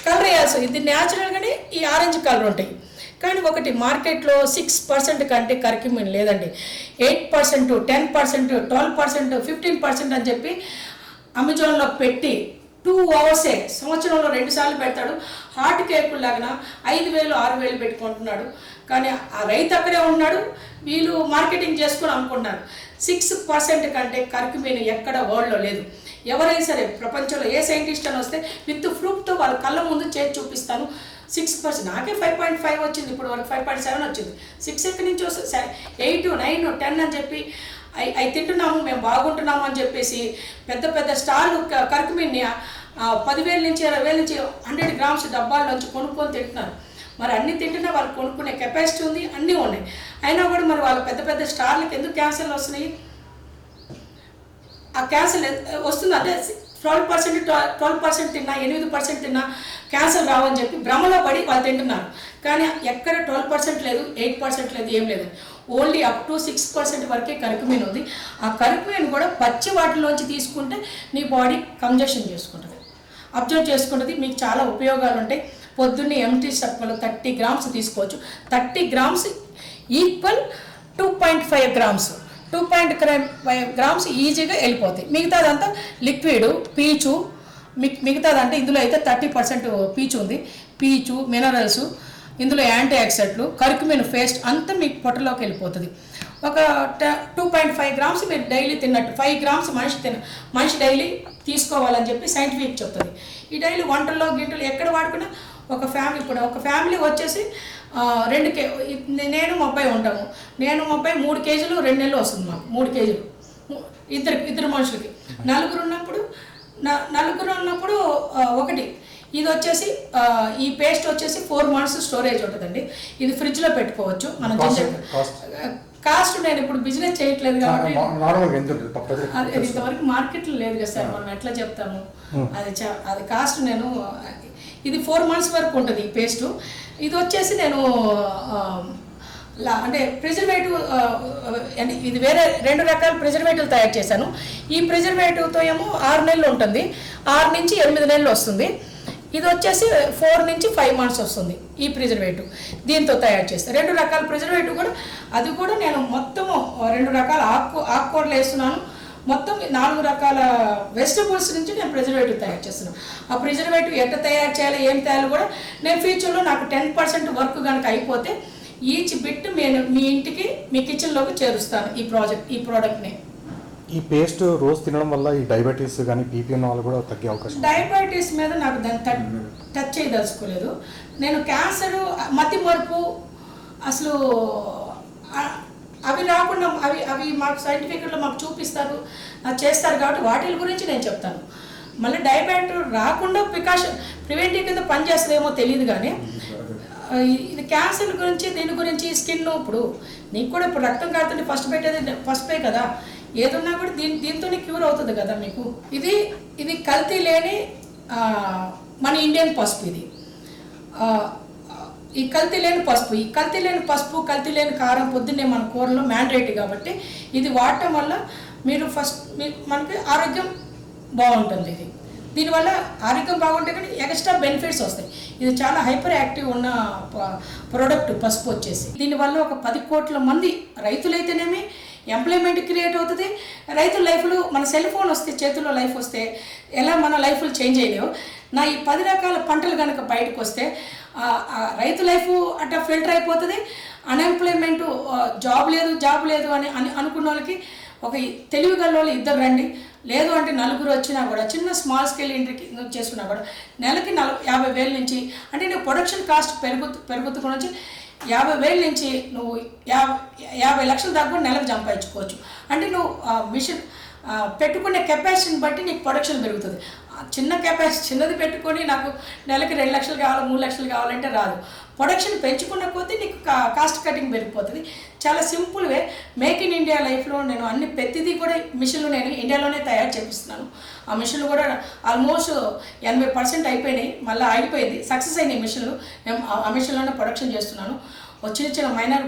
కలర్ వేయాల్సి, ఇది న్యాచురల్గానే ఈ ఆరెంజ్ కలర్ ఉంటాయి. కానీ ఒకటి మార్కెట్లో 6% కంటే కర్కుమిన్ లేదండి. 8%, 10%, 12%, 15% అని చెప్పి అమెజాన్లో పెట్టి 2 అవర్సే సంవత్సరంలో 2 సార్లు పెడతాడు. హార్ట్ కేకులు లాగా 5,000, 6,000 పెట్టుకుంటున్నాడు. కానీ ఆ రైతు అక్కడే ఉన్నాడు, వీళ్ళు మార్కెటింగ్ చేసుకుని అమ్ముకుంటున్నారు. 6% కంటే కర్కుమిన్ ఎక్కడ వరల్డ్లో లేదు. ఎవరైనా సరే ప్రపంచంలో ఏ సైంటిస్ట్ అని వస్తే విత్ ప్రూఫ్తో వాళ్ళ కళ్ళ ముందు చేసి చూపిస్తాను. 6%, నాకే 5.5 వచ్చింది, ఇప్పుడు వరకు 5.7 వచ్చింది. 6 ఎక్కడి నుంచి వస్తుంది? 8, 9, 10 అని చెప్పి అవి తింటున్నాము, మేము బాగుంటున్నాము అని చెప్పేసి పెద్ద స్టార్లు కర్కుమిన్ని 10,000 నుంచి 20,000 నుంచి 100 గ్రామ్స్ డబ్బాల్లోంచి కొనుక్కొని తింటున్నారు. మరి అన్ని తింటున్నా వాళ్ళు కొనుక్కునే కెపాసిటీ ఉంది, అన్నీ ఉన్నాయి. అయినా కూడా మరి వాళ్ళ పెద్ద స్టార్లకు ఎందుకు క్యాన్సర్లు వస్తున్నాయి? ఆ క్యాన్సర్ వస్తుంది అంటే 12% తిన్నా 8% తిన్నా క్యాన్సర్ రావని చెప్పి భ్రమలో పడి వాళ్ళు తింటున్నారు. కానీ ఎక్కడ 12% లేదు, 8% లేదు, ఏం లేదు. ఓన్లీ అప్ టు 6% వరకే కర్కుమిన్ ఉంది. ఆ కర్కుమిన్ కూడా పచ్చి వాటిలోంచి తీసుకుంటే నీ బాడీ కంజెషన్ చేసుకుంటుంది, అబ్జర్వ్ చేసుకుంటుంది. మీకు చాలా ఉపయోగాలు ఉంటాయి. పొద్దున్నే ఎంటీ సర్కల్ 30 grams తీసుకోవచ్చు. 30 grams ఈక్వల్ 2.5 grams. 2.5 grams ఈజీగా వెళ్ళిపోతాయి. మిగతాదంతా లిక్విడ్ పీచు, మిగతాదంటే ఇందులో అయితే 30% పీచు ఉంది. పీచు, మినరల్స్, ఇందులో యాంటీ ఆక్సిడెంట్లు, కర్కుమిన్ పేస్ట్ అంతా మీకు పొట్టలోకి వెళ్ళిపోతుంది. ఒక 2.5 grams మీరు డైలీ తిన్నట్టు 5 grams మనిషి డైలీ తీసుకోవాలని చెప్పి సైంటిఫిక్ చెప్తుంది. ఈ డైలీ వంటల్లో గింటలు ఎక్కడ వాడుకున్నా ఒక ఫ్యామిలీ, ఇప్పుడు ఒక ఫ్యామిలీ వచ్చేసి 2 నేను 30 ఉంటాము. నేను 30 3 kgs 2 నెలలు వస్తుంది మాకు. 3 kgs ఇద్దరు మనుషులకి. నలుగురు ఉన్నప్పుడు ఒకటి. ఇది వచ్చేసి ఈ పేస్ట్ వచ్చేసి 4 months స్టోరేజ్ ఉంటుందండి. ఇది ఫ్రిడ్జ్లో పెట్టుకోవచ్చు. మనం కాస్ట్ నేను ఇప్పుడు బిజినెస్ చేయట్లేదు కాబట్టి అది ఇంతవరకు మార్కెట్లో లేదు కదా సార్, మనం ఎట్లా చెప్తాము. అది కాస్ట్ ఇది 4 months వరకు ఉంటుంది ఈ పేస్టు. ఇది వచ్చేసి నేను అంటే ప్రిజర్వేటివ్, ఇది వేరే 2 రకాల ప్రిజర్వేటివ్లు తయారు చేశాను. ఈ ప్రిజర్వేటివ్తో ఏమో 6 నెలలు ఉంటుంది, 6 నుంచి 8 నెలలు వస్తుంది. ఇది వచ్చేసి 4 నుంచి 5 months వస్తుంది ఈ ప్రిజర్వేటివ్. దీంతో తయారు చేస్తాను 2 రకాల ప్రిజర్వేటివ్ కూడా. అది కూడా నేను మొత్తము 2 రకాల ఆకుకూరలు వేస్తున్నాను. మొత్తం 4 రకాల వెజిటబుల్స్ నుంచి నేను ప్రిజర్వేటివ్ తయారు చేస్తున్నాను. ఆ ప్రిజర్వేటివ్ ఎట్లా తయారు చేయాలి, ఏం తయారు కూడా నేను ఫ్యూచర్లో నాకు 10% వర్క్ కనుక అయిపోతే ఈచ్ బిట్ నేను మీ ఇంటికి, మీ కిచెన్లోకి చేరుస్తాను ఈ ప్రోడక్ట్ని. ఈ పేస్ట్ రోజు తినడం వల్ల ఈ డయాబెటీస్ కానీ బీపీ ఉన్న వాళ్ళు కూడా తగ్గే అవకాశం. డయాబెటీస్ మీద నాకు దాన్ని టచ్ చేయదలుచుకోలేదు. నేను క్యాన్సర్, మతిమరుపు అసలు అవి రాకుండా అవి మాకు సైంటిఫిక్లో మాకు చూపిస్తారు, చేస్తారు కాబట్టి వాటి గురించి నేను చెప్తాను. మళ్ళీ డయాబెటీస్ రాకుండా ప్రివెంటివ్ కింద పనిచేస్తుందేమో తెలియదు. కానీ ఇది క్యాన్సర్ గురించి, దీని గురించి, స్కిన్, ఇప్పుడు నీకు కూడా ఇప్పుడు రక్తం కారుతుంటే ఫస్ట్ పెట్టేది పసుపే కదా. ఏదున్నా కూడా దీంతోనే క్యూర్ అవుతుంది కదా మీకు. ఇది కల్తీ లేని మన ఇండియన్ పసుపు. ఇది ఈ కల్తీ లేని పసుపు, కల్తీ లేని కారం పొద్దున్నే మన కూరలో మ్యాండేటరీ కాబట్టి ఇది వాడటం వల్ల మనకి ఆరోగ్యం బాగుంటుంది. దీనివల్ల ఆరోగ్యం బాగుంటే కానీ ఎక్స్ట్రా బెనిఫిట్స్ వస్తాయి. ఇది చాలా హైపర్ యాక్టివ్ ఉన్న ప్రోడక్ట్ పసుపు వచ్చేసి. దీనివల్ల ఒక 10 కోట్ల మంది రైతులైతేనేమి ఎంప్లాయ్మెంట్ క్రియేట్ అవుతుంది. రైతుల లైఫ్లో మన సెల్ ఫోన్ వస్తే, చేతుల్లో లైఫ్ వస్తే ఎలా మన లైఫ్లు చేంజ్ అయ్యాయో, నా ఈ 10 రకాల పంటలు కనుక బయటకు వస్తే రైతు లైఫ్ అట్లా ఫిల్టర్ అయిపోతుంది. అన్ఎంప్లాయ్మెంట్, జాబ్ లేదు అని అనుకున్న వాళ్ళకి ఒక తెలివిగల వాళ్ళు 2 రండి, లేదు అంటే 4 వచ్చినా కూడా చిన్న స్మాల్ స్కేల్ ఇంటికి చేసుకున్నా కూడా నెలకి 50,000 నుంచి, అంటే నువ్వు ప్రొడక్షన్ కాస్ట్ పెరుగుతున్న నుంచి 50,000 నుంచి నువ్వు 50 లక్షల దాకా కూడా నెలకు సంపాదించుకోవచ్చు. అంటే నువ్వు మిషన్ పెట్టుకునే కెపాసిటీని బట్టి నీకు ప్రొడక్షన్ పెరుగుతుంది. చిన్న కెపాసిటీ చిన్నది పెట్టుకొని నాకు నెలకి 2 లక్షలు కావాలి, 3 లక్షలు కావాలంటే రాదు. ప్రొడక్షన్ పెంచుకున్న కొద్దీ నీకు కాస్ట్ కటింగ్ పెరిగిపోతుంది. చాలా simple way. Make in India లైఫ్లో నేను ప్రతిదీ కూడా మిషన్లు నేను ఇండియాలోనే తయారు చేపిస్తున్నాను. ఆ మిషన్లు కూడా ఆల్మోస్ట్ 80% అయిపోయినాయి, మళ్ళీ ఆగిపోయింది. సక్సెస్ అయినాయి మిషన్లు. నేను ఆ మిషన్లోనే ప్రొడక్షన్ చేస్తున్నాను. చిన్న మైనర్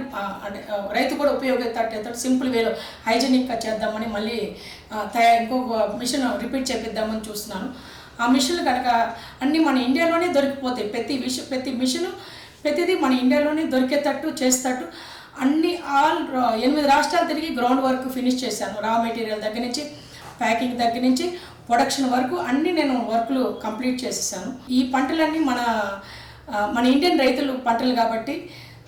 అంటే రైతు కూడా ఉపయోగపడేటట్టు సింపుల్ వేలో హైజీనిక్గా చేద్దామని మళ్ళీ ఇంకొక మిషన్ రిపీట్ చేపిద్దామని చూస్తున్నాను. ఆ మిషన్లు కనుక అన్నీ మన ఇండియాలోనే దొరికిపోతాయి. ప్రతి మిషను ప్రతిదీ మన ఇండియాలోనే దొరికేటట్టు చేసేటట్టు అన్ని 8 రాష్ట్రాలు తిరిగి గ్రౌండ్ వర్క్ ఫినిష్ చేశాను. రా మెటీరియల్ దగ్గర నుంచి, ప్యాకింగ్ దగ్గర నుంచి, ప్రొడక్షన్ వరకు అన్నీ నేను వర్క్లు కంప్లీట్ చేసేసాను. ఈ పంటలన్నీ మన ఇండియన్ రైతులు పంటలు కాబట్టి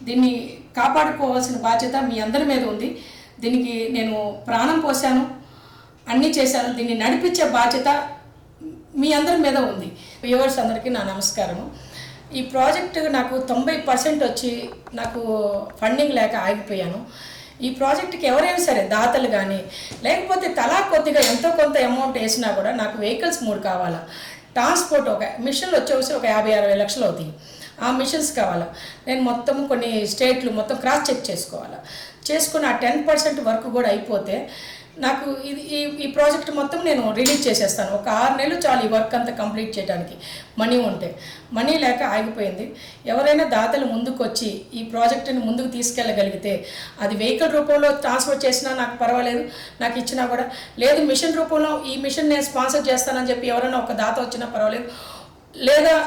దీన్ని కాపాడుకోవాల్సిన బాధ్యత మీ అందరి మీద ఉంది. దీనికి నేను ప్రాణం పోసాను, అన్నీ చేశాను. దీన్ని నడిపించే బాధ్యత మీ అందరి మీద ఉంది. వ్యూవర్స్ అందరికీ నా నమస్కారము. ఈ ప్రాజెక్టు నాకు 90% వచ్చి నాకు ఫండింగ్ లేక ఆగిపోయాను. ఈ ప్రాజెక్టుకి ఎవరైనా సరే దాతలు కానీ లేకపోతే తలా కొద్దిగా ఎంతో కొంత అమౌంట్ వేసినా కూడా నాకు వెహికల్స్ 3 కావాలా, ట్రాన్స్పోర్ట్ ఒక మిషన్లు వచ్చేసి ఒక 50-60 లక్షలు అవుతాయి. ఆ మిషన్స్ కావాలా. నేను మొత్తం కొన్ని స్టేట్లు మొత్తం క్రాస్ చెక్ చేసుకోవాలా. చేసుకుని ఆ 10% వర్క్ కూడా అయిపోతే నాకు ఇది ఈ ప్రాజెక్ట్ మొత్తం నేను రిలీజ్ చేసేస్తాను. ఒక 6 నెలలు చాలు ఈ వర్క్ అంతా కంప్లీట్ చేయడానికి. మనీ ఉంటే, మనీ లేక ఆగిపోయింది. ఎవరైనా దాతలు ముందుకు వచ్చి ఈ ప్రాజెక్టుని ముందుకు తీసుకెళ్ళగలిగితే, అది వెహికల్ రూపంలో ట్రాన్స్ఫర్ చేసినా నాకు పర్వాలేదు, నాకు ఇచ్చినా కూడా లేదు, మిషన్ రూపంలో ఈ మిషన్ నేను స్పాన్సర్ చేస్తానని చెప్పి ఎవరైనా ఒక దాత వచ్చినా పర్వాలేదు, లేదా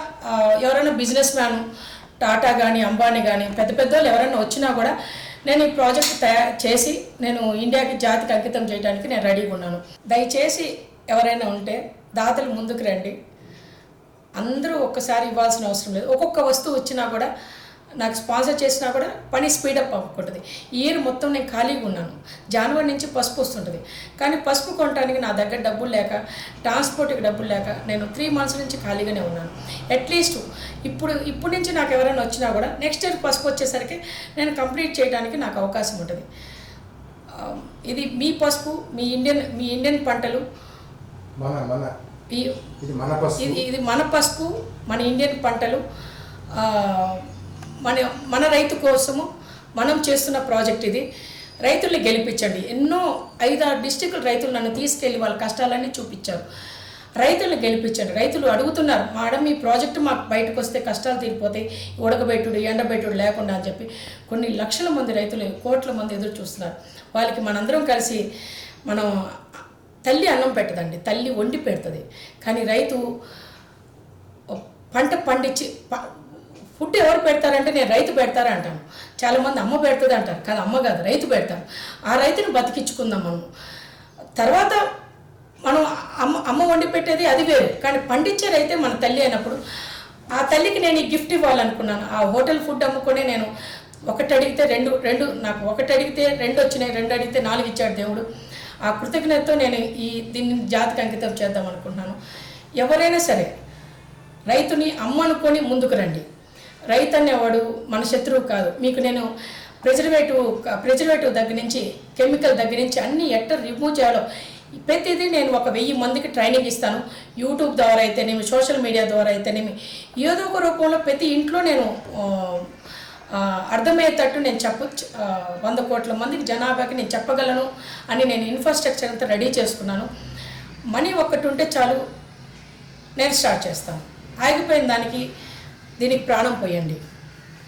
ఎవరైనా బిజినెస్ మ్యాన్ టాటా కానీ అంబానీ కానీ పెద్ద పెద్ద వాళ్ళు ఎవరైనా వచ్చినా కూడా నేను ఈ ప్రాజెక్ట్ తయారు చేసి నేను ఇండియాకి జాతికి అంకితం చేయడానికి నేను రెడీగా ఉన్నాను. దయచేసి ఎవరైనా ఉంటే దాతలు ముందుకు రండి. అందరూ ఒక్కసారి ఇవ్వాల్సిన అవసరం లేదు. ఒక్కొక్క వస్తువు వచ్చినా కూడా నాకు స్పాన్సర్ చేసినా కూడా పని స్పీడప్ అవ్వకుంటుంది. ఈ ఇయర్ మొత్తం నేను ఖాళీగా ఉన్నాను. జనవరి నుంచి పసుపు వస్తుంటుంది, కానీ పసుపు కొనడానికి నా దగ్గర డబ్బులు లేక, ట్రాన్స్పోర్ట్కి డబ్బులు లేక నేను 3 మంత్స్ నుంచి ఖాళీగానే ఉన్నాను. అట్లీస్ట్ ఇప్పుడు నుంచి నాకు ఎవరైనా వచ్చినా కూడా నెక్స్ట్ ఇయర్ పసుపు వచ్చేసరికి నేను కంప్లీట్ చేయడానికి నాకు అవకాశం ఉంటుంది. ఇది మీ పసుపు, మీ ఇండియన్ పంటలు, ఇది మన పసుపు, మన ఇండియన్ పంటలు, మన రైతు కోసము మనం చేస్తున్న ప్రాజెక్ట్ ఇది. రైతుల్ని గెలిపించండి. ఎన్నో 5-6 డిస్ట్రిక్టుల రైతులు నన్ను తీసుకెళ్ళి వాళ్ళ కష్టాలన్నీ చూపించారు. రైతులను గెలిపించండి. రైతులు అడుగుతున్నారు, మేడం ఈ ప్రాజెక్టు మాకు బయటకు వస్తే కష్టాలు తీరిపోతాయి, ఉడకబెట్టుడు ఎండబెట్టుడు లేకుండా అని చెప్పి కొన్ని లక్షల మంది రైతులు, కోట్ల మంది ఎదురు చూస్తున్నారు. వాళ్ళకి మనందరం కలిసి మనం తల్లి అన్నం పెట్టదండి, తల్లి వండి పెడుతుంది. కానీ రైతు పంట పండించి ఫుడ్ ఎవరు పెడతారంటే నేను రైతు పెడతారా అంటాను. చాలామంది అమ్మ పెడుతుంది అంటారు, కానీ అమ్మ కాదు, రైతు పెడతారు. ఆ రైతుని బతికించుకుందాం మనం. తర్వాత మనం అమ్మ వండి పెట్టేది అది వేరు, కానీ పండించే రైతే మన తల్లి అయినప్పుడు ఆ తల్లికి నేను ఈ గిఫ్ట్ ఇవ్వాలనుకున్నాను. ఆ హోటల్ ఫుడ్ అమ్ముకొని నేను ఒకటి అడిగితే రెండు నాకు ఒకటి అడిగితే 2 వచ్చినాయి, 2 అడిగితే 4 ఇచ్చాడు దేవుడు. ఆ కృతజ్ఞతతో నేను దీన్ని జాతికి అంకితం చేద్దాం అనుకుంటున్నాను. ఎవరైనా సరే రైతుని అమ్మ అనుకొని ముందుకు రండి. రైతు అనేవాడు మన శత్రువు కాదు. మీకు నేను ప్రిజర్వేటివ్ దగ్గర నుంచి, కెమికల్ దగ్గర నుంచి అన్నీ ఎట్లా రిమూవ్ చేయాలో ప్రతిదీ నేను ఒక 1000 మందికి ట్రైనింగ్ ఇస్తాను. యూట్యూబ్ ద్వారా అయితేనేమి, సోషల్ మీడియా ద్వారా అయితేనేమి, ఏదో ఒక రూపంలో ప్రతి ఇంట్లో నేను అర్థమయ్యేటట్టు నేను 100 కోట్ల మందికి జనాభాకి నేను చెప్పగలను అని నేను ఇన్ఫ్రాస్ట్రక్చర్ అంతా రెడీ చేసుకున్నాను. మనీ ఒక్కటి ఉంటే చాలు, నేను స్టార్ట్ చేస్తాను. ఆగిపోయిన దీనికి ప్రాణం పోయండి.